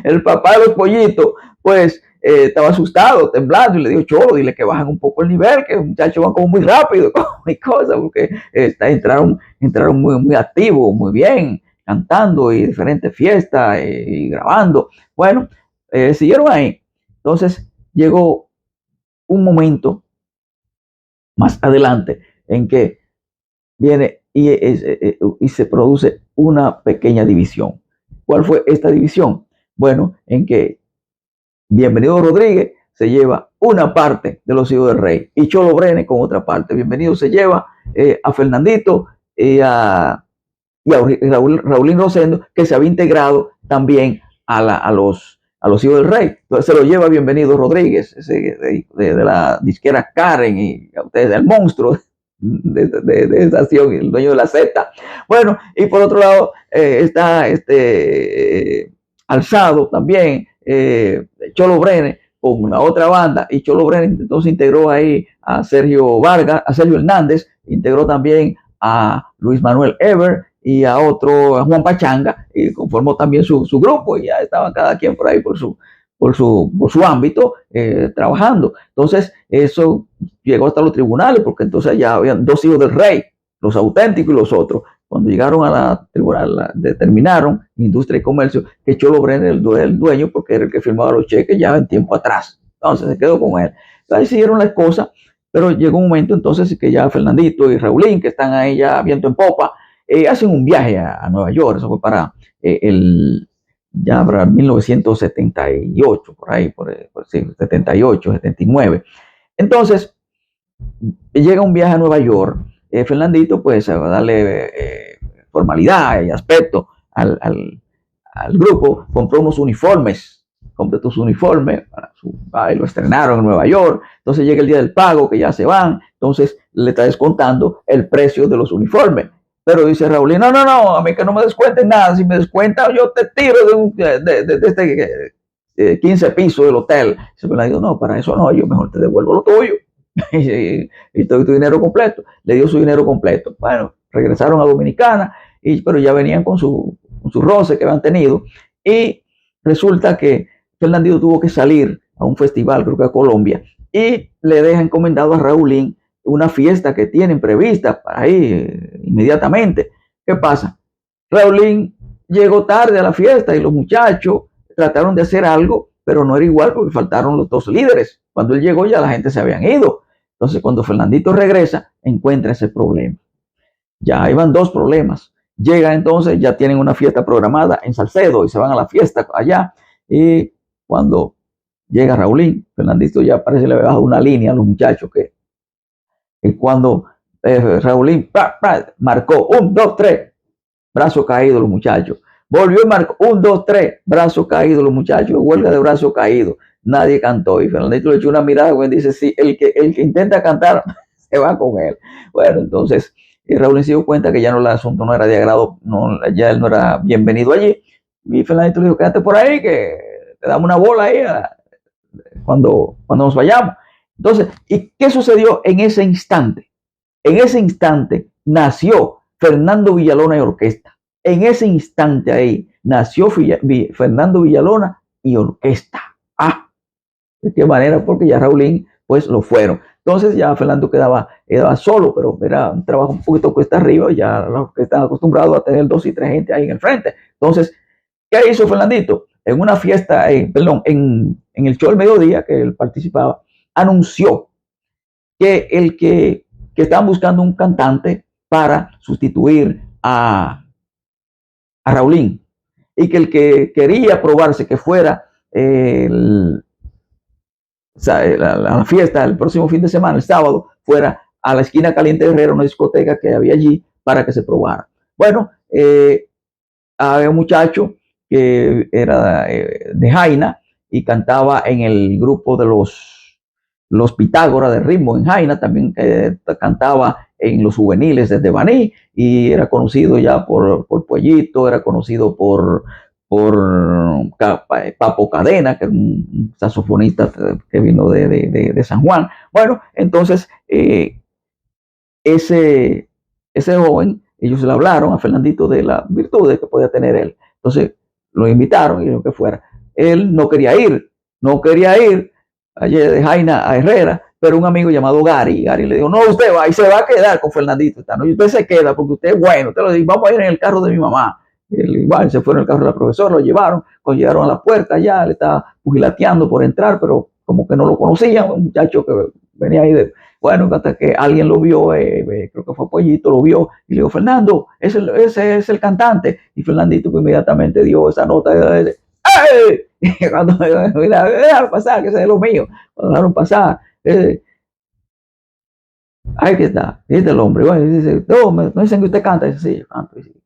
el papá de los pollitos, pues estaba asustado, temblando, y le dijo: Cholo, dile que bajan un poco el nivel, que los muchachos van como muy rápido y cosas, porque entraron muy activos, muy bien, cantando y diferentes fiestas y grabando. Bueno, siguieron ahí. Entonces llegó un momento más adelante en que viene y se produce una pequeña división. ¿Cuál fue esta división? Bueno, en que Bienvenido Rodríguez se lleva una parte de Los Hijos del Rey y Cholo Brene con otra parte. Bienvenido se lleva a Fernandito y a Raulín Rosendo, que se había integrado también a los Hijos del Rey. Entonces se lo lleva Bienvenido Rodríguez, de la disquera Karen, y a ustedes, el monstruo de estación, el dueño de la Z. Bueno, y por otro lado está Alzado también, Cholo Brene con una otra banda, y Cholo Brene entonces integró ahí a Sergio Vargas, a Sergio Hernández, integró también a Luis Manuel Ever y a otro, a Juan Pachanga, y conformó también su grupo, y ya estaban cada quien por ahí por su ámbito trabajando. Entonces eso llegó hasta los tribunales, porque entonces ya habían dos hijos del rey, los auténticos y los otros. Cuando llegaron a la tribunal, determinaron, Industria y Comercio, que Cholo Brene era el dueño, porque era el que firmaba los cheques ya en tiempo atrás. Entonces se quedó con él. Ahí siguieron las cosas, pero llegó un momento entonces que ya Fernandito y Raulín, que están ahí ya viento en popa, hacen un viaje a Nueva York. Eso fue para ya para 1978, por ahí, por 78, 79. Entonces, llega un viaje a Nueva York. Fernandito, pues, a darle formalidad y aspecto al grupo, compró unos uniformes, completó su uniforme, y lo estrenaron en Nueva York. Entonces llega el día del pago, que ya se van, entonces le está descontando el precio de los uniformes. Pero dice Raúl: no, a mí que no me descuenten nada, si me descuentan yo te tiro de este 15 pisos del hotel. Se me la digo: no, para eso no, yo mejor te devuelvo lo tuyo. Y todo tu dinero completo. Le dio su dinero completo. Bueno, regresaron a Dominicana, pero ya venían con su roce que habían tenido, y resulta que Fernandito tuvo que salir a un festival, creo que a Colombia, y le deja encomendado a Raulín una fiesta que tienen prevista para ahí inmediatamente. ¿Qué pasa? Raulín llegó tarde a la fiesta y los muchachos trataron de hacer algo, pero no era igual porque faltaron los dos líderes. Cuando él llegó ya la gente se habían ido. Entonces cuando Fernandito regresa, encuentra ese problema. Ya iban dos problemas. Llega entonces, ya tienen una fiesta programada en Salcedo y se van a la fiesta allá. Y cuando llega Raulín, Fernandito ya parece que le había bajado una línea a los muchachos, que cuando Raulín marcó 1, 2, 3, brazo caído los muchachos. Volvió y marcó 1, 2, 3, brazo caído los muchachos, huelga de brazo caído. Nadie cantó, y Fernandito le echó una mirada y dice: sí, el que intenta cantar se va con él. Bueno, entonces Raúl se dio cuenta que ya no, el asunto no era de agrado, ya él no era bienvenido allí, y Fernandito le dijo: quédate por ahí, que te damos una bola ahí cuando nos vayamos. Entonces, ¿y qué sucedió en ese instante? En ese instante nació Fernando Villalona y Orquesta. En ese instante ahí nació Fernando Villalona y Orquesta. ¿De qué manera? Porque ya Raulín pues lo fueron. Entonces ya Fernando quedaba solo, pero era un trabajo un poquito cuesta arriba, ya los que están acostumbrados a tener 2 y 3 gente ahí en el frente. Entonces, ¿qué hizo Fernandito? En una fiesta, en el show del mediodía que él participaba, anunció que estaban buscando un cantante para sustituir a Raulín, y que el que quería probarse que fuera la fiesta el próximo fin de semana, el sábado, fuera a la esquina Caliente Herrera, una discoteca que había allí, para que se probara. Bueno, había un muchacho que era de Jaina y cantaba en el grupo de los Pitágoras de ritmo en Jaina, también cantaba en los juveniles desde Baní, y era conocido ya por Pollito, era conocido por Papo Cadena, que es un saxofonista que vino de San Juan. Bueno, entonces ese joven, ellos le hablaron a Fernandito de las virtudes que podía tener él. Entonces lo invitaron y lo que fuera. Él no quería ir allí de Jaina a Herrera, pero un amigo llamado Gary le dijo: no, usted va y se va a quedar con Fernandito, ¿no? Y usted se queda porque usted es bueno, usted lo dice, vamos a ir en el carro de mi mamá. Él igual se fue en el carro de la profesora, lo llevaron, cuando llegaron a la puerta ya le estaba pugilateando por entrar, pero como que no lo conocían, un muchacho que venía ahí bueno, hasta que alguien lo vio, creo que fue Pollito, lo vio y le dijo: Fernando, ese es el cantante. Y Fernandito pues, inmediatamente dio esa nota de ¡ay! Cuando mira, déjalo pasar, que ese es lo mío. Cuando dejaron pasar, ahí que está, este el hombre. Bueno, dice: no, me dicen que usted canta. Dice: sí, yo canto. Dice: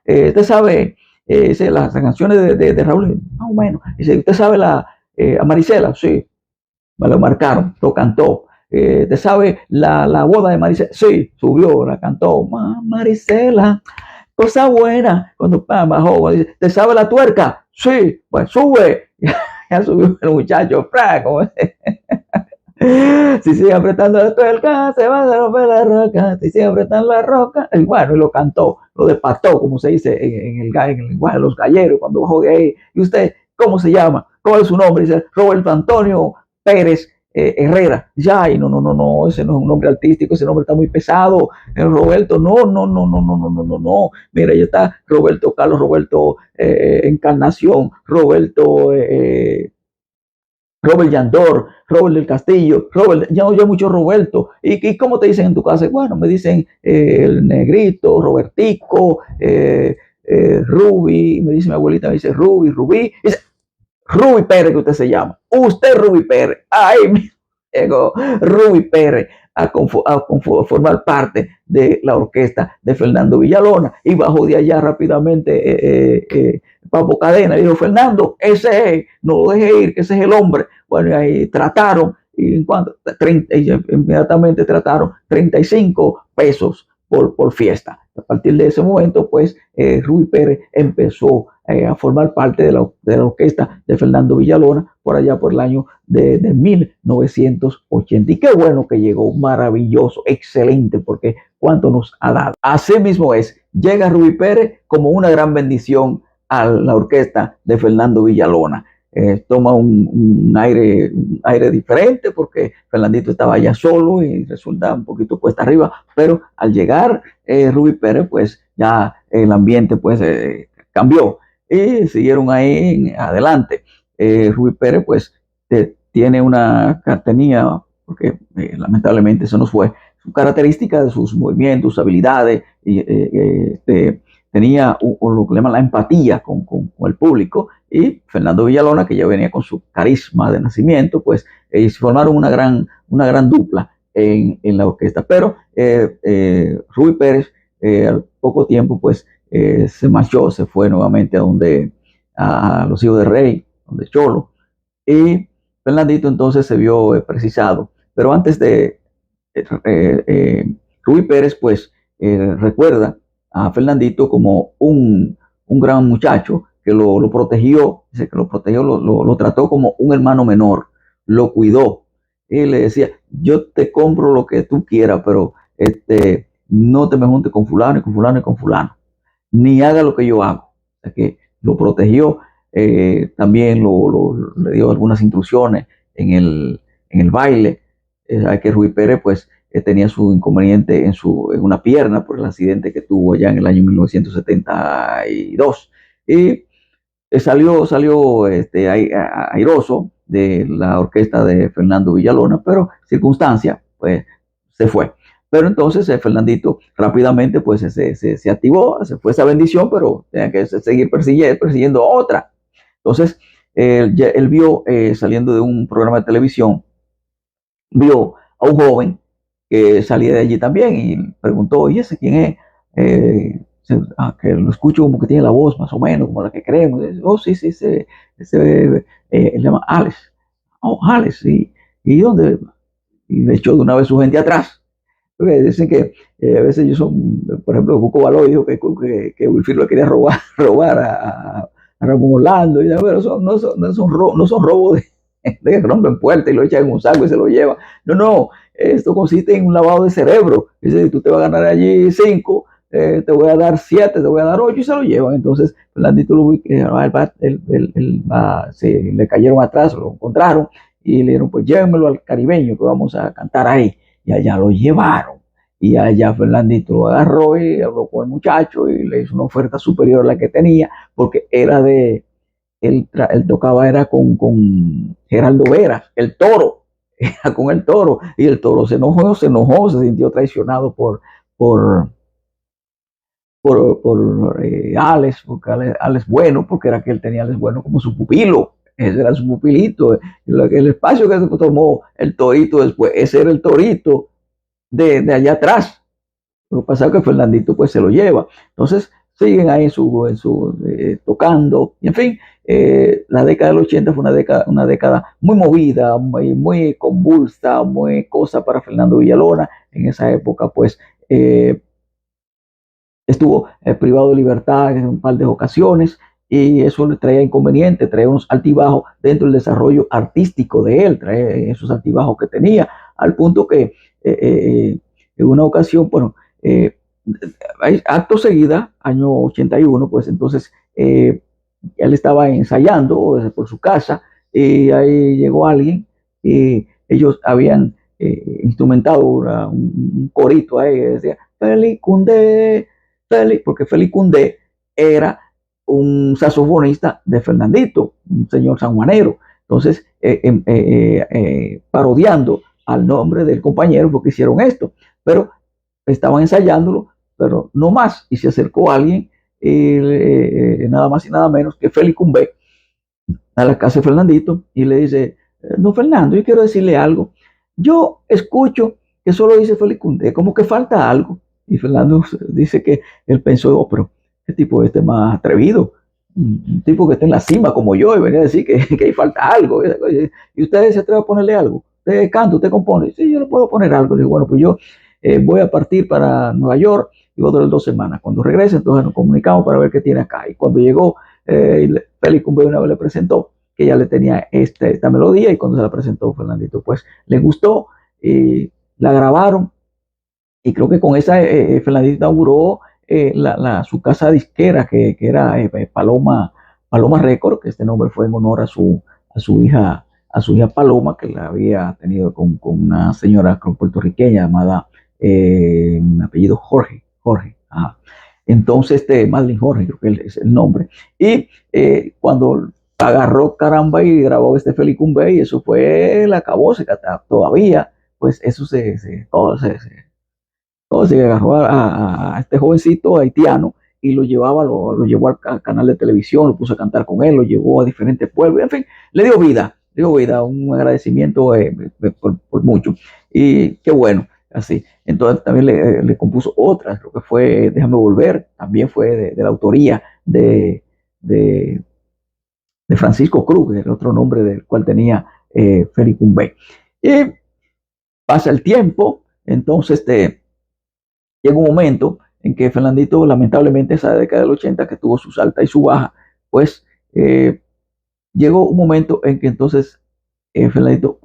usted sabe las canciones de Raúl, más o menos. Dice: usted sabe a Marisela. Sí, me lo marcaron, lo cantó. ¿Te sabe la boda de Marisela? Sí, subió, la cantó. Marisela, cosa buena. Cuando bajó, dice: ¿te sabe la tuerca? Sí, pues sube. Ya subió el muchacho. Si sigue apretando la tuerca, se va a romper la roca. Si sigue apretando la roca. Y bueno, y lo cantó, lo despató, como se dice en el lenguaje de los galleros, cuando bajó de ahí. ¿Y usted cómo se llama? ¿Cuál es su nombre? Dice: Roberto Antonio Pérez Herrera. Ya, y no, ese no es un nombre artístico, ese nombre está muy pesado. Roberto, no. Mira, ya está Roberto Carlos, Roberto Encarnación, Roberto Robert Yandor, Robert del Castillo, Robert, ya oye mucho Roberto. ¿Y cómo te dicen en tu casa? Bueno, me dicen el Negrito, Robertico, Ruby, me dice mi abuelita, me dice Rubí, dice Ruby Pérez, que usted se llama. Usted Ruby Pérez. Ay, me llegó Ruby Pérez a formar parte de la orquesta de Fernando Villalona, y bajó de allá rápidamente Papo Cadena. Le dijo: Fernando, ese es, no lo deje ir, que ese es el hombre. Bueno, y ahí trataron, y inmediatamente trataron 35 pesos por fiesta. A partir de ese momento, pues, Ruby Pérez empezó a formar parte de la orquesta de Fernando Villalona por allá por el año de 1980. Y qué bueno que llegó, maravilloso, excelente, porque cuánto nos ha dado. Así mismo es, llega Ruby Pérez como una gran bendición a la orquesta de Fernando Villalona. Toma un aire diferente, porque Fernandito estaba allá solo y resulta un poquito cuesta arriba, pero al llegar Ruby Pérez, pues ya el ambiente pues cambió y siguieron ahí adelante. Ruby Pérez pues tiene tenía, porque lamentablemente eso nos fue, su característica de sus movimientos, sus habilidades, y tenía lo que le llaman la empatía con el público. Y Fernando Villalona, que ya venía con su carisma de nacimiento, pues ellos formaron una gran dupla en la orquesta. Pero Ruby Pérez al poco tiempo pues se marchó, se fue nuevamente a los Hijos de Rey, donde Cholo, y Fernandito entonces se vio precisado. Pero antes de Ruby Pérez pues recuerda a Fernandito como un gran muchacho que lo protegió, lo trató como un hermano menor, lo cuidó. Y le decía: yo te compro lo que tú quieras, pero no te me juntes con fulano y con fulano y con fulano, ni haga lo que yo hago. O sea que lo protegió, también le dio algunas instrucciones en el baile, hay que Ruy Pérez pues tenía su inconveniente en una pierna por el accidente que tuvo allá en el año 1972. Y salió airoso de la orquesta de Fernando Villalona, pero circunstancia, pues se fue. Pero entonces Fernandito rápidamente pues se activó, se fue esa bendición, pero tenía que seguir persiguiendo otra. Entonces él vio saliendo de un programa de televisión, vio a un joven que salía de allí también y preguntó, ¿y ese quién es? Que lo escucho como que tiene la voz más o menos como la que creemos. Oh, sí, sí, se llama Alex. Oh, Alex, sí. ¿Y dónde? Y le echó de una vez su gente atrás. Porque dicen que a veces ellos son, por ejemplo, Buco Baló dijo que Wilfrid lo quería robar a Ramón Orlando. Y, pero no son robos de rompen puertas y lo echan en un saco y se lo llevan. No, no, esto consiste en un lavado de cerebro. Dice, tú te vas a ganar allí 5, te voy a dar 7, te voy a dar 8 y se lo llevan. Entonces, Fernandito le cayeron atrás, lo encontraron y le dijeron, pues llévenmelo al Caribeño que vamos a cantar ahí. Y allá lo llevaron. Y allá Fernandito lo agarró y habló con el muchacho y le hizo una oferta superior a la que tenía, porque era él tocaba era con Geraldo Vera, el toro, era con el toro, y el toro se sintió traicionado por, Alex, porque Alex Bueno, porque era que él tenía a Alex Bueno como su pupilo, ese era su pupilito, el espacio que se tomó el torito después, ese era el torito de allá atrás. Lo que pasa es que Fernandito pues se lo lleva. Entonces siguen ahí tocando. Y en fin, la década del 80 fue una década muy movida, muy convulsa, muy cosa para Fernando Villalona. En esa época pues estuvo privado de libertad en un par de ocasiones y eso le traía inconvenientes, traía unos altibajos dentro del desarrollo artístico de él, traía esos altibajos que tenía, al punto que en una ocasión, bueno, acto seguida, año 81, pues entonces él estaba ensayando por su casa y ahí llegó alguien y ellos habían instrumentado un corito ahí que decía Félix Cundé, Félix, porque Félix Cundé era un saxofonista de Fernandito, un señor sanjuanero. Entonces, parodiando al nombre del compañero porque hicieron esto, pero estaban ensayándolo, pero no más. Y se acercó alguien, nada más y nada menos que Félix Cumbé, a la casa de Fernandito y le dice, no Fernando, yo quiero decirle algo. Yo escucho que solo dice Félix Cumbé, como que falta algo. Y Fernando dice que él pensó, oh, pero ¿qué tipo este más atrevido? Un tipo que está en la cima como yo y venía a decir que ahí falta algo. Y usted se atreve a ponerle algo. Usted canta, usted compone. Sí, yo le puedo poner algo. Le digo, bueno, pues yo voy a partir para Nueva York y voy a durar 2 semanas. Cuando regrese, entonces nos comunicamos para ver qué tiene acá. Y cuando llegó, Félix Cumbé una vez le presentó que ya le tenía esta melodía y cuando se la presentó Fernandito, pues le gustó y la grabaron. Y creo que con esa Fernandito inauguró su casa disquera que era Paloma Record, que este nombre fue en honor a su hija Paloma, que la había tenido con una señora puertorriqueña llamada, un apellido Jorge. Entonces, Madeline Jorge, creo que es el nombre. Y cuando agarró caramba y grabó Félix Cumbé, y eso fue la acabose, todavía, pues eso todo se agarró a este jovencito haitiano y lo llevó al canal de televisión, lo puso a cantar con él, lo llevó a diferentes pueblos, en fin, le dio vida, un agradecimiento por mucho. Y qué bueno, así. Entonces también le compuso otras, creo que fue Déjame Volver, también fue de la autoría de Francisco Cruz, que era otro nombre del cual tenía Félix Cumbé. Y pasa el tiempo, entonces llega un momento en que Fernandito, lamentablemente, esa década del 80, que tuvo su alta y su baja, pues llegó un momento en que entonces Fernandito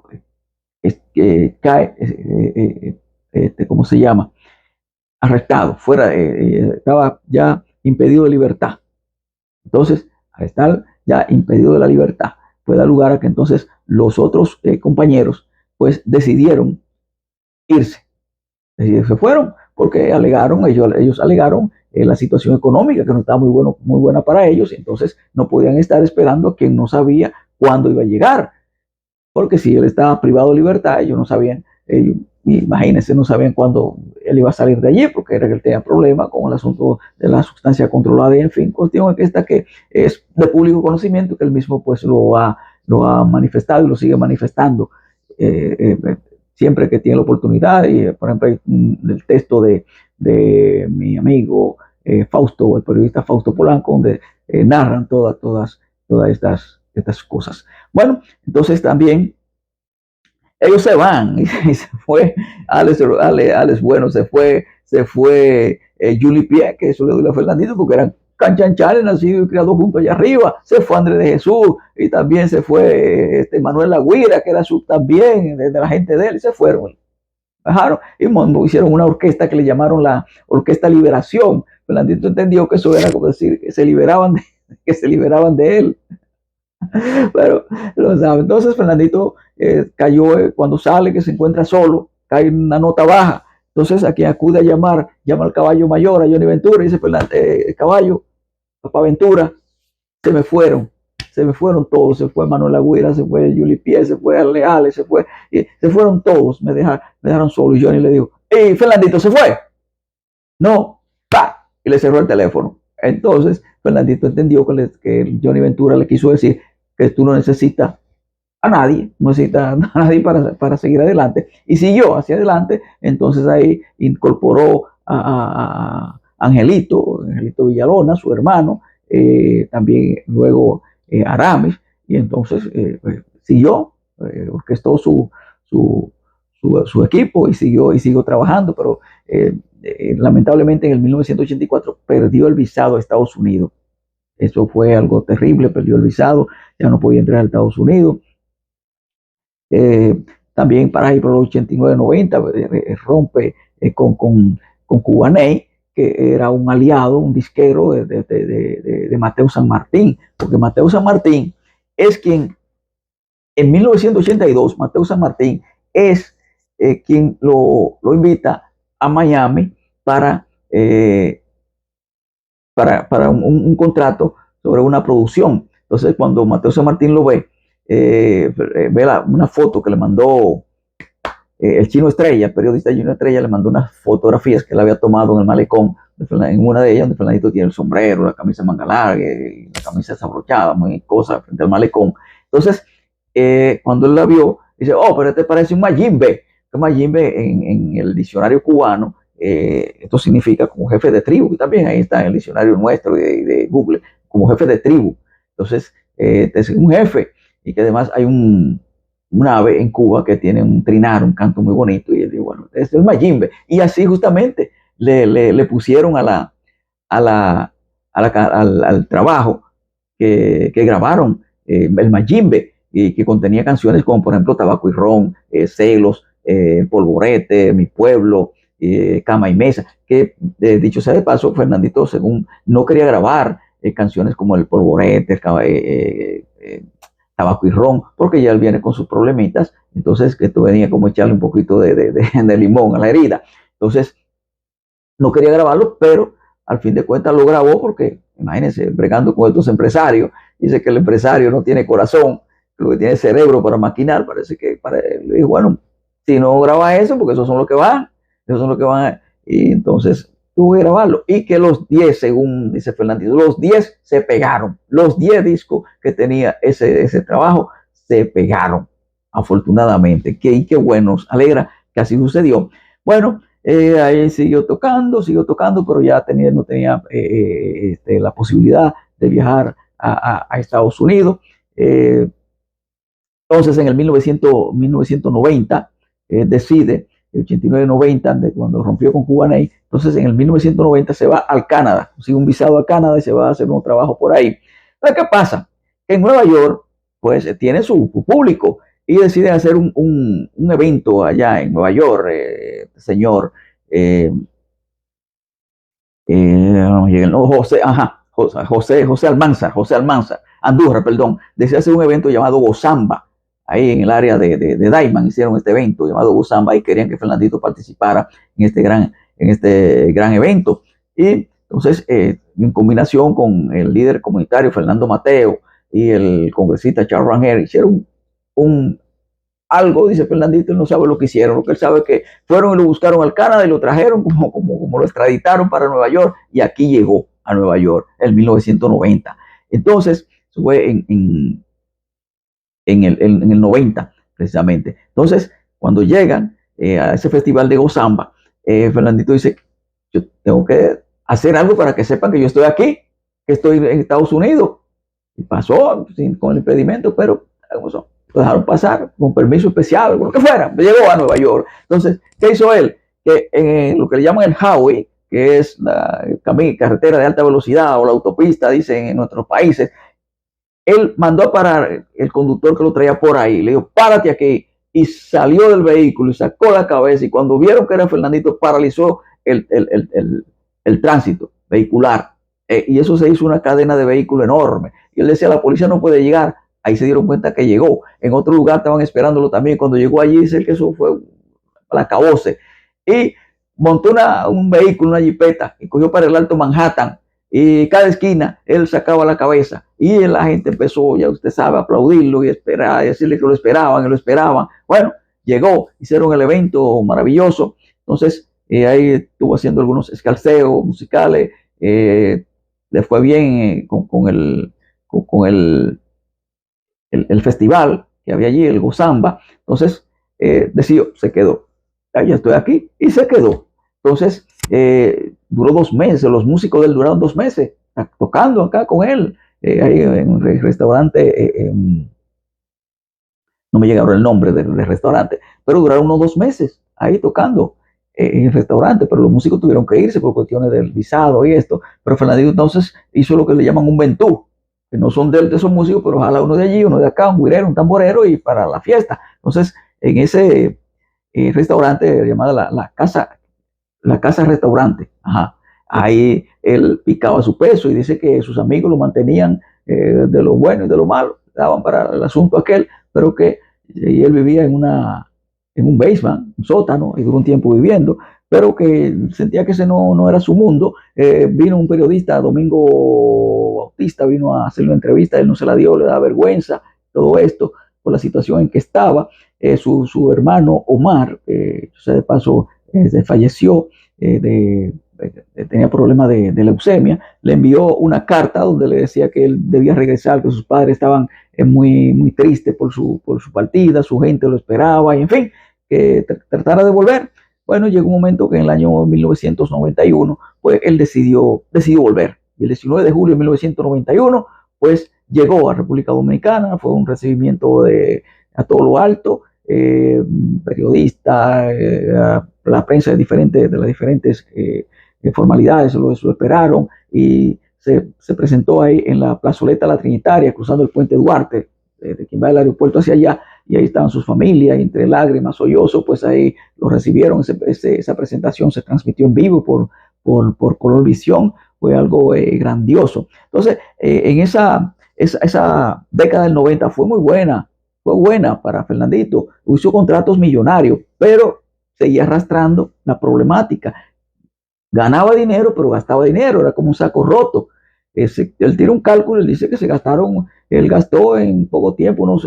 cae, ¿cómo se llama? Arrestado, estaba ya impedido de libertad. Entonces, al estar ya impedido de la libertad, puede dar lugar a que entonces los otros compañeros, pues decidieron irse. Es decir, se fueron porque ellos alegaron la situación económica que no estaba muy buena para ellos, y entonces no podían estar esperando a quien no sabía cuándo iba a llegar, porque si él estaba privado de libertad, ellos no sabían, imagínense, no sabían cuándo él iba a salir de allí, porque era que él tenía problemas con el asunto de la sustancia controlada, y en fin, cuestión que es de público conocimiento, que él mismo pues lo ha manifestado y lo sigue manifestando. Siempre que tiene la oportunidad, y por ejemplo el texto de mi amigo Fausto, el periodista Fausto Polanco, donde narran todas estas cosas. Bueno, entonces también ellos se van, y se fue Alex Bueno, se fue Julie Pie, que eso le doy a Fernandito, porque eran canchanchares nacidos y criados juntos allá arriba. Se fue Andrés de Jesús, y también se fue Manuel Laguira, que era también de la gente de él, y se fueron. Bajaron y hicieron una orquesta que le llamaron la Orquesta Liberación. Fernandito entendió que eso era como decir que se liberaban de él. Pero lo sabe. Entonces Fernandito cayó cuando sale, que se encuentra solo, cae en una nota baja. Entonces a quien acude a llama al caballo mayor, a Johnny Ventura, y dice: caballo, papá Ventura, se me fueron todos. Se fue Manuel Agüera, se fue Julie Pie, se fue Leales, se fueron todos, me dejaron solo. Y Johnny le dijo: ¡Ey, Fernandito se fue! No, ¡pa! Y le cerró el teléfono. Entonces Fernandito entendió que Johnny Ventura le quiso decir que tú no necesitas a nadie, no necesitas a nadie para seguir adelante. Y siguió hacia adelante. Entonces ahí incorporó a Angelito Villalona, su hermano, también luego Aramis, y entonces pues, siguió, orquestó su equipo, y siguió trabajando, pero lamentablemente en el 1984 perdió el visado a Estados Unidos. Eso fue algo terrible, perdió el visado, ya no podía entrar a Estados Unidos. También para ahí por los 89-90 rompe con Cubaney, que era un aliado, un disquero de Mateo San Martín, porque Mateo San Martín es quien, en 1982, Mateo San Martín es quien lo invita a Miami para un contrato sobre una producción. Entonces, cuando Mateo San Martín lo ve, una foto que le mandó el Chino Estrella, el periodista Chino Estrella, le mandó unas fotografías que él había tomado en el malecón, en una de ellas donde Fernandito tiene el sombrero, la camisa manga larga, y la camisa desabrochada, muy cosa, frente al malecón. Entonces, cuando él la vio, dice: oh, pero este parece un Mayimbe. Mayimbe en el diccionario cubano, esto significa como jefe de tribu, y también ahí está en el diccionario nuestro de Google, como jefe de tribu. Entonces, es un jefe, y que además hay un ave en Cuba que tiene un trinar, un canto muy bonito, y él dice: bueno, es el Mayimbe. Y así justamente le pusieron al trabajo que grabaron el Mayimbe, y que contenía canciones como por ejemplo Tabaco y Ron, Celos, Polvorete, Mi Pueblo, Cama y Mesa, que dicho sea de paso, Fernandito, según, no quería grabar canciones como el Polvorete, Tabaco y Ron, porque ya él viene con sus problemitas. Entonces que esto venía como echarle un poquito de limón a la herida. Entonces no quería grabarlo, pero al fin de cuentas lo grabó, porque imagínense, bregando con estos empresarios, dice que el empresario no tiene corazón, lo que tiene cerebro para maquinar. Parece que le dijo: bueno, si no graba eso, porque esos son los que van, y entonces tuve que grabarlo. Y que los 10, según dice Fernandito, los 10 se pegaron, los 10 discos que tenía ese trabajo se pegaron, afortunadamente. Qué bueno, nos alegra que así sucedió. Bueno, ahí siguió tocando, pero ya no tenía la posibilidad de viajar a Estados Unidos. Entonces, en el 1990, decide, el 89-90, cuando rompió con Cubaney. Entonces, en el 1990 se va al Canadá, consigue un visado a Canadá y se va a hacer un trabajo por ahí. ¿Qué pasa? Que en Nueva York, pues, tiene su público, y decide hacer un evento allá en Nueva York, señor José Almanzar, Andújar, perdón, decide hacer un evento llamado Gozamba, ahí en el área de Diamond hicieron este evento llamado Gusamba y querían que Fernandito participara en este gran evento. Y entonces, en combinación con el líder comunitario Fernando Mateo y el congresista Charles Rangel, hicieron algo, dice Fernandito, él no sabe lo que hicieron, lo que él sabe es que fueron y lo buscaron al Canadá y lo trajeron como lo extraditaron para Nueva York y aquí llegó a Nueva York en 1990. Entonces, fue en el 90 precisamente. Entonces, cuando llegan a ese festival de Gozamba, Fernandito dice, yo tengo que hacer algo para que sepan que yo estoy aquí, que estoy en Estados Unidos. Y pasó con el impedimento, pero lo dejaron pasar con permiso especial, lo que fuera, llegó a Nueva York. Entonces, ¿qué hizo él? Que en lo que le llaman el highway, que es la carretera de alta velocidad o la autopista, dicen en nuestros países, él mandó a parar el conductor que lo traía por ahí, le dijo, párate aquí, y salió del vehículo y sacó la cabeza, y cuando vieron que era Fernandito, paralizó el tránsito vehicular, y eso se hizo una cadena de vehículos enorme, y él decía, la policía no puede llegar, ahí se dieron cuenta que llegó, en otro lugar estaban esperándolo también, cuando llegó allí, dice que eso fue la acabose, y montó un vehículo, una jipeta, y cogió para el Alto Manhattan, y cada esquina él sacaba la cabeza y la gente empezó, ya usted sabe, a aplaudirlo y esperar, y decirle que lo esperaban y lo esperaban. Bueno, llegó, hicieron el evento maravilloso. Entonces ahí estuvo haciendo algunos escalceos musicales, le fue bien con el festival que había allí, el Gozamba. Entonces decidió, se quedó. Ya estoy aquí y se quedó. Entonces duró 2 meses, los músicos de él duraron 2 meses tocando acá con él, ahí en un restaurante, no me llega ahora el nombre del restaurante, pero duraron unos 2 meses ahí tocando en el restaurante, pero los músicos tuvieron que irse por cuestiones del visado y esto, pero Fernandito entonces hizo lo que le llaman un ventú, que no son de esos músicos, pero ojalá uno de allí, uno de acá, un guirero, un tamborero y para la fiesta. Entonces, en ese restaurante llamado la casa restaurante, ajá, ahí él picaba su peso y dice que sus amigos lo mantenían de lo bueno y de lo malo, daban para el asunto aquel, pero que y él vivía en un basement, un sótano, y duró un tiempo viviendo, pero que sentía que ese no era su mundo. Vino un periodista, Domingo Bautista, vino a hacer una entrevista, él no se la dio, le da vergüenza, todo esto, por la situación en que estaba. Su hermano Omar, de paso, falleció, tenía problemas de leucemia, le envió una carta donde le decía que él debía regresar, que sus padres estaban muy tristes por su partida, su gente lo esperaba, y en fin, que tratara de volver. Bueno, llegó un momento que en el año 1991, pues él decidió volver. Y el 19 de julio de 1991, pues llegó a República Dominicana, fue un recibimiento a todo lo alto, periodistas, la prensa de las diferentes formalidades lo esperaron y se presentó ahí en la plazoleta La Trinitaria, cruzando el puente Duarte, de quien va del aeropuerto hacia allá, y ahí estaban sus familias, y entre lágrimas, sollozos, pues ahí lo recibieron. Esa presentación se transmitió en vivo por Colorvisión, fue algo grandioso. Entonces, en esa década del 90 fue buena para Fernandito, hizo contratos millonarios, pero seguía arrastrando la problemática. Ganaba dinero, pero gastaba dinero, era como un saco roto. Él tira un cálculo y dice que él gastó en poco tiempo unos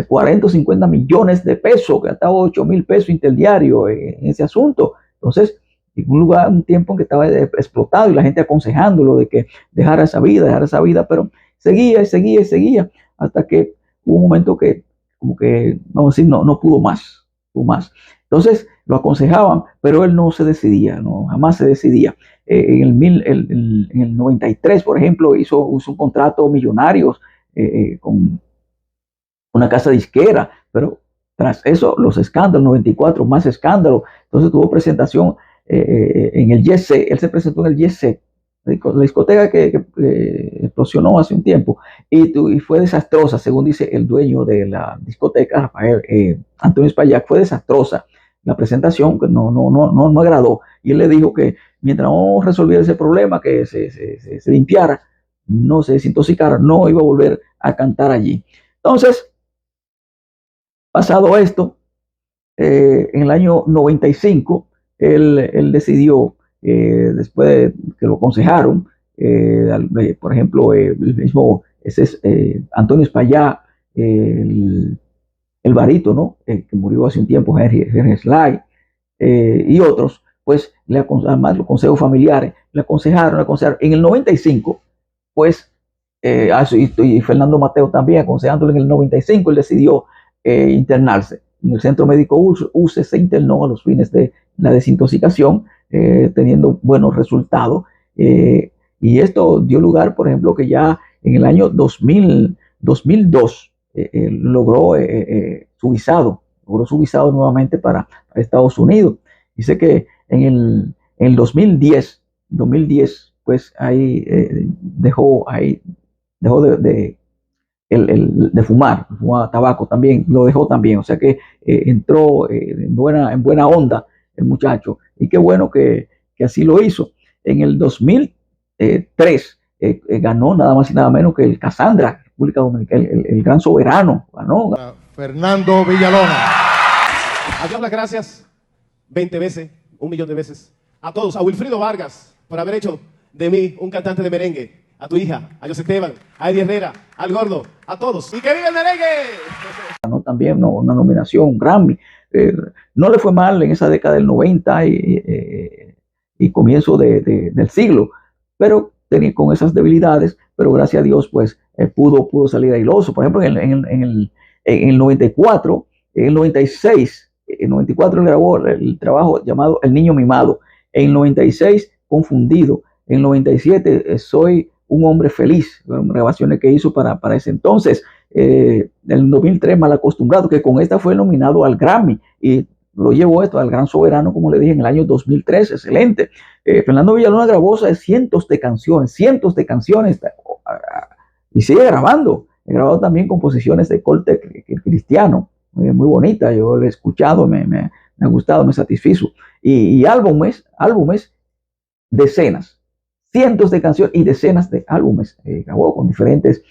40 o 50 millones de pesos, gastaba 8,000 pesos interdiario en ese asunto. Entonces, en un tiempo en que estaba explotado y la gente aconsejándolo de que dejara esa vida, pero seguía, hasta que hubo un momento que, como que, vamos a decir, no pudo más. Entonces lo aconsejaban, pero él no se decidía, jamás se decidía. En el 93, por ejemplo, hizo un contrato millonario con una casa disquera, pero tras eso los escándalos, 94, más escándalos. Entonces tuvo presentación en el Yese, él se presentó en el Yese, la discoteca que explosionó hace un tiempo y fue desastrosa, según dice el dueño de la discoteca, Rafael Antonio Espaillat, fue desastrosa la presentación, que no agradó, y él le dijo que mientras no resolviera ese problema, que se limpiara, no se desintoxicara, no iba a volver a cantar allí. Entonces Pasado esto, en el año 95, él decidió, después de que lo aconsejaron, por ejemplo, el mismo ese es, Antonio Espaillá, el barítono, que murió hace un tiempo, Henry Sly, y otros, pues además los consejos familiares le aconsejaron. En el 95, pues, y Fernando Mateo también aconsejándole en el 95, él decidió internarse. En el Centro Médico UCE se internó a los fines de la desintoxicación, teniendo buenos resultados. Y esto dio lugar, por ejemplo, que ya en el año 2002 logró su visado nuevamente para Estados Unidos. Dice que en el 2010, pues ahí dejó de fumar tabaco también, lo dejó también, o sea que entró en buena onda el muchacho, y qué bueno que así lo hizo. En el 2003 ganó nada más y nada menos que el Cassandra, República Dominicana, el gran soberano, ganó. Fernando Villalona. A Dios las gracias 20 veces, 1.000.000 de veces. A todos, a Wilfrido Vargas, por haber hecho de mí un cantante de merengue. A tu hija, a José Esteban, a Eddie Herrera, al Gordo, a todos. ¡Y que viva el merengue! Ganó también una nominación, un Grammy. No le fue mal en esa década del 90 y comienzo del siglo, pero tenía con esas debilidades, pero gracias a Dios, pues pudo salir airoso. Por ejemplo, en el 94, en el 96, en el 94 grabó el trabajo llamado El Niño Mimado. En el 96, Confundido. En el 97, Soy un hombre feliz, grabaciones que hizo para ese entonces. En el 2003, Mal Acostumbrado, que con esta fue nominado al Grammy, y lo llevó esto al gran soberano, como le dije, en el año 2003, excelente. Fernando Villalona grabó cientos de canciones, y sigue grabando. He grabado también composiciones de corte cristiano, muy bonita, yo lo he escuchado, me ha gustado, me satisfizo. Y álbumes, decenas, cientos de canciones y decenas de álbumes. Grabó con diferentes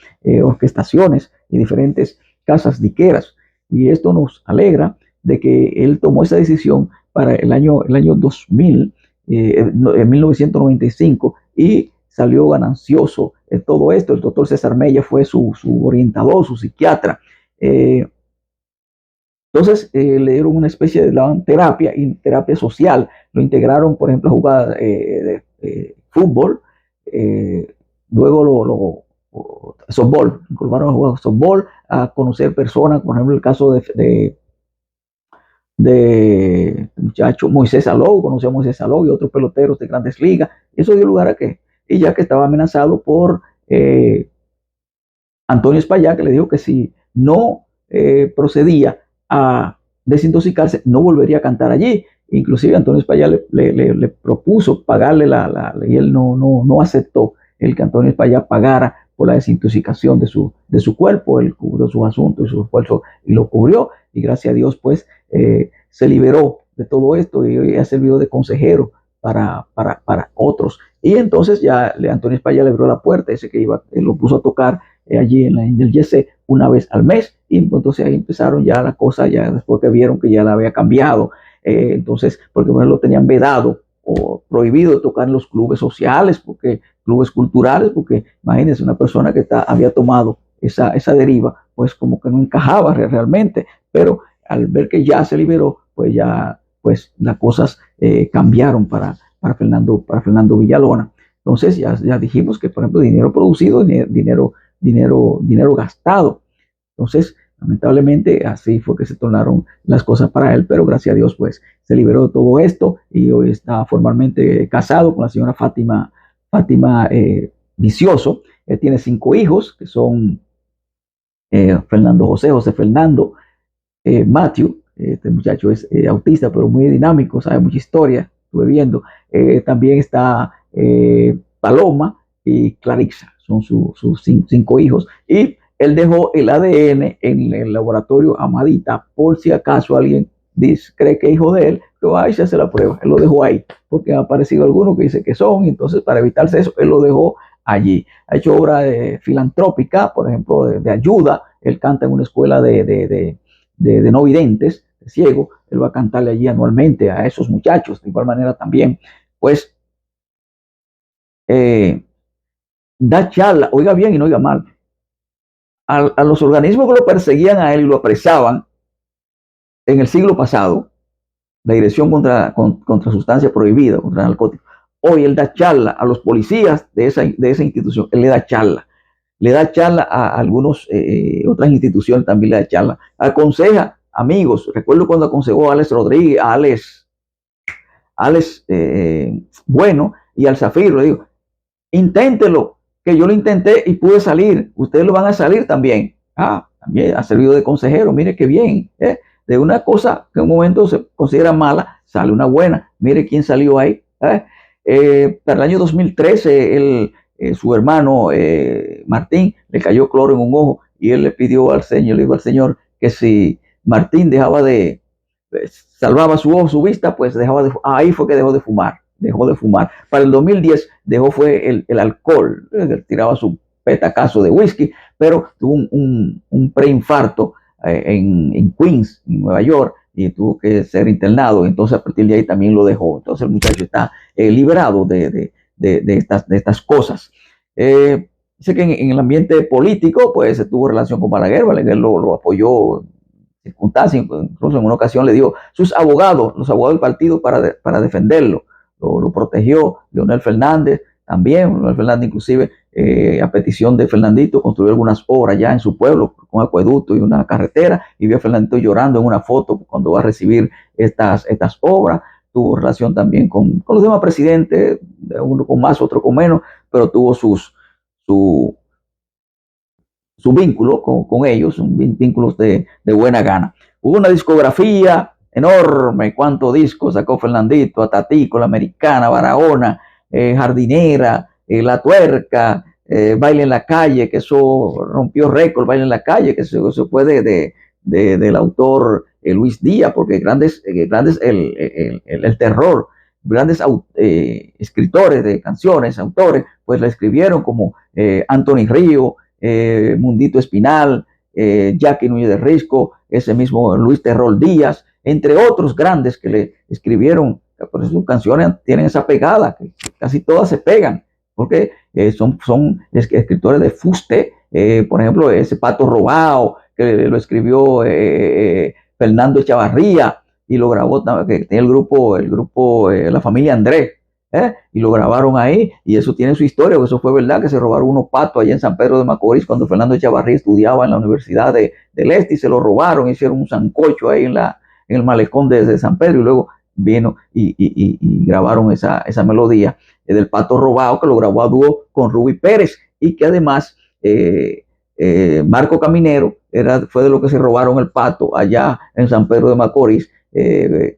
orquestaciones y diferentes casas disqueras. Y esto nos alegra de que él tomó esa decisión para el año 2000, en 1995, y salió ganancioso en todo esto. El doctor César Mella fue su orientador, su psiquiatra. Entonces le dieron una especie de terapia y terapia social. Lo integraron, por ejemplo, a jugar fútbol, luego softball, incorporaron a jugar softball, a conocer personas, por ejemplo, el caso de muchacho Moisés Alou, conoció a Moisés Alou y otros peloteros de Grandes Ligas. Eso dio lugar a que, y ya que estaba amenazado por Antonio Espaillá, que le dijo que si no procedía a desintoxicarse, no volvería a cantar allí. Inclusive Antonio Espaillá le propuso pagarle y él no aceptó el que Antonio Espaillá pagara por la desintoxicación de su cuerpo. Él cubrió sus asuntos y su esfuerzo y lo cubrió, y gracias a Dios pues se liberó de todo esto y ha servido de consejero para otros. Y entonces ya Antonio Espaillá le abrió la puerta, ese que él lo puso a tocar allí en el YC una vez al mes, y entonces ahí empezaron ya la cosa, ya después que vieron que ya la había cambiado. Entonces, porque bueno, lo tenían vedado o prohibido de tocar en los clubes sociales, clubes culturales, porque imagínense, una persona que había tomado esa deriva, pues como que no encajaba realmente, pero al ver que ya se liberó, pues ya pues las cosas cambiaron para Fernando Villalona. Entonces ya dijimos que, por ejemplo, dinero producido, dinero gastado. Entonces, lamentablemente, así fue que se tornaron las cosas para él, pero gracias a Dios, pues, se liberó de todo esto y hoy está formalmente casado con la señora Fátima Vicioso. Él tiene 5 hijos, que son Fernando José Fernando, Matthew. Este muchacho es autista, pero muy dinámico, sabe mucha historia, estuve viendo. También está Paloma y Clarixa, son sus 5 hijos. Y él dejó el ADN en el laboratorio Amadita, por si acaso alguien cree que es hijo de él, pero ahí se hace la prueba. Él lo dejó ahí, porque ha aparecido algunos que dicen que son, y entonces para evitarse eso, él lo dejó allí. Ha hecho obra filantrópica, por ejemplo, de ayuda. Él canta en una escuela de de no videntes, de ciego, él va a cantarle allí anualmente a esos muchachos. De igual manera también, pues, da charla, oiga bien y no oiga mal, a los organismos que lo perseguían a él y lo apresaban en el siglo pasado, la Dirección contra Sustancias Prohibidas, contra narcóticos. Hoy él da charla a los policías de esa institución, él le da charla a algunos, otras instituciones también le da charla, aconseja amigos. Recuerdo cuando aconsejó a Alex Rodríguez, a Alex Bueno y al Zafiro, le digo, inténtelo, que yo lo intenté y pude salir, ustedes lo van a salir también. También ha servido de consejero, mire qué bien, de una cosa que en un momento se considera mala, sale una buena, mire quién salió ahí. Para el año 2013, su hermano Martín le cayó cloro en un ojo y él le pidió al Señor, le dijo al Señor que si Martín salvaba su ojo, su vista, pues ahí fue que dejó de fumar. Para el 2010 fue el alcohol, tiraba su petacazo de whisky, pero tuvo un preinfarto en Queens, en Nueva York, y tuvo que ser internado. Entonces a partir de ahí también lo dejó. Entonces el muchacho está liberado de estas cosas. Dice que en el ambiente político pues tuvo relación con Balaguer. Balaguer lo apoyó en circunstancias, incluso en una ocasión le dio los abogados del partido para defenderlo. Lo protegió Leonel Fernández también. Leonel Fernández inclusive a petición de Fernandito construyó algunas obras ya en su pueblo, un acueducto y una carretera, y vio a Fernandito llorando en una foto cuando va a recibir estas obras. Tuvo relación también con los demás presidentes, uno con más, otro con menos, pero tuvo su vínculo con ellos, vínculos de buena gana. Hubo una discografía enorme, cuántos discos sacó Fernandito, Atatico, La Americana, Barahona, Jardinera, La Tuerca, Baile en la Calle, que eso rompió récord, Baile en la Calle, que eso fue del autor Luis Díaz, porque grandes el terror, grandes escritores de canciones, autores, pues la escribieron como Anthony Río, Mundito Espinal, Jackie Núñez de Risco, ese mismo Luis Terror Díaz, entre otros grandes que le escribieron. Por eso sus canciones tienen esa pegada, que casi todas se pegan, porque son escritores de fuste. Por ejemplo, ese Pato Robao, que lo escribió Fernando Echavarría, y lo grabó, que tenía el grupo La Familia Andrés, y lo grabaron ahí, y eso tiene su historia, porque eso fue verdad, que se robaron unos patos allá en San Pedro de Macorís cuando Fernando Echavarría estudiaba en la Universidad del Este, y se lo robaron, hicieron un sancocho ahí en el malecón de San Pedro, y luego vino y grabaron esa melodía del Pato Robao, que lo grabó a dúo con Ruby Pérez, y que además Marco Caminero fue de lo que se robaron el pato allá en San Pedro de Macorís.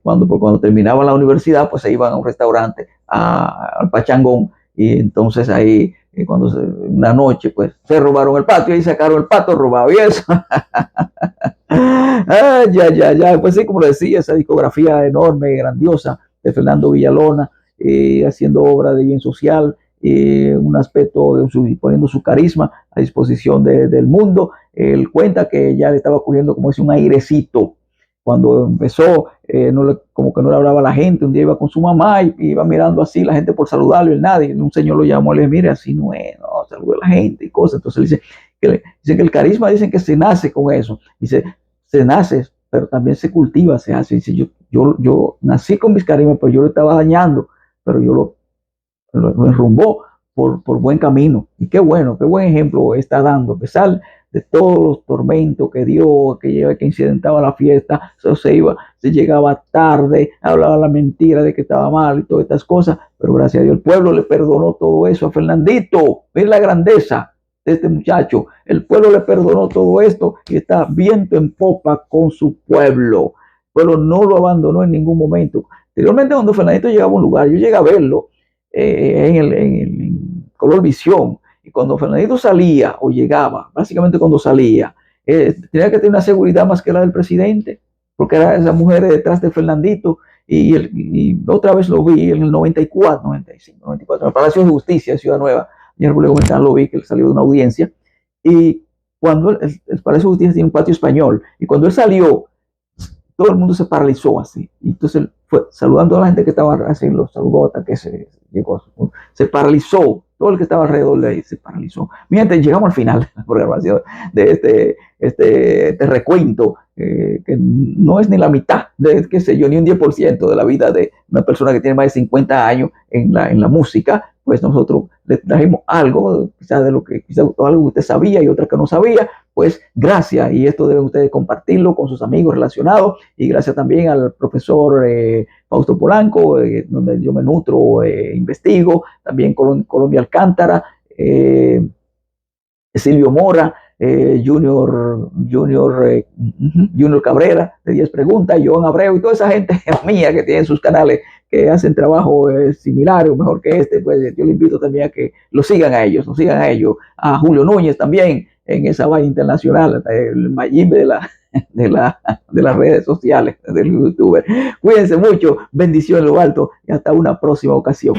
Cuando terminaban la universidad, pues se iban a un restaurante, al Pachangón, y entonces ahí, una noche, pues se robaron el pato, y ahí sacaron el pato robado, y eso. Pues sí, como decía, esa discografía enorme, grandiosa, de Fernando Villalona, haciendo obra de bien social, un aspecto poniendo su carisma a disposición del mundo. Él cuenta que ya le estaba cogiendo, como dice, un airecito. Cuando empezó, como que no le hablaba a la gente. Un día iba con su mamá y iba mirando así la gente por saludarlo, y nadie. Un señor lo llamó y le dijo: mire, así no es, no, saluda a la gente y cosas. Entonces dice que el carisma, dicen que se nace con eso. Dice, se nace, pero también se cultiva, se hace. Dice, yo nací con mis carismas, pero yo lo estaba dañando, pero yo lo enrumbó por buen camino. Y qué bueno, qué buen ejemplo está dando, a pesar de todos los tormentos que dio, que incidentaba la fiesta. Se llegaba tarde, hablaba la mentira de que estaba mal y todas estas cosas, pero gracias a Dios el pueblo le perdonó todo eso a Fernandito. Miren la grandeza de este muchacho. El pueblo le perdonó todo esto y está viento en popa con su pueblo. El pueblo no lo abandonó en ningún momento. Anteriormente, cuando Fernandito llegaba a un lugar, yo llegué a verlo en el Color Visión, y cuando Fernandito salía o llegaba, básicamente cuando salía, tenía que tener una seguridad más que la del presidente, porque era esa mujer detrás de Fernandito. Y otra vez lo vi en el 94, 95, 94, en el Palacio de Justicia de Ciudad Nueva. Ayer lo vi, que él salió de una audiencia, y cuando el Palacio de Justicia tiene un patio español, y cuando él salió todo el mundo se paralizó así. Y entonces fue saludando a la gente que estaba así, los saludó hasta que se llegó. Se paralizó. Todo el que estaba alrededor de ahí se paralizó. Mi gente, llegamos al final de la programación de este recuento, que no es ni la mitad, qué sé yo, ni un 10% de la vida de una persona que tiene más de 50 años en la música. Pues nosotros le trajimos algo, quizás de lo que, quizás algo que usted sabía y otra que no sabía. Pues gracias, y esto deben ustedes compartirlo con sus amigos relacionados, y gracias también al profesor Fausto Polanco, donde yo me nutro, investigo, también Colombia Alcántara, Silvio Mora, Junior Cabrera de 10 Preguntas, Joan Abreu y toda esa gente mía que tienen sus canales que hacen trabajo similar o mejor que este. Pues yo le invito también a que lo sigan a ellos, a Julio Núñez también en esa vaina internacional, el Mayimbe de las redes sociales, del youtuber. Cuídense mucho, bendición en lo alto y hasta una próxima ocasión.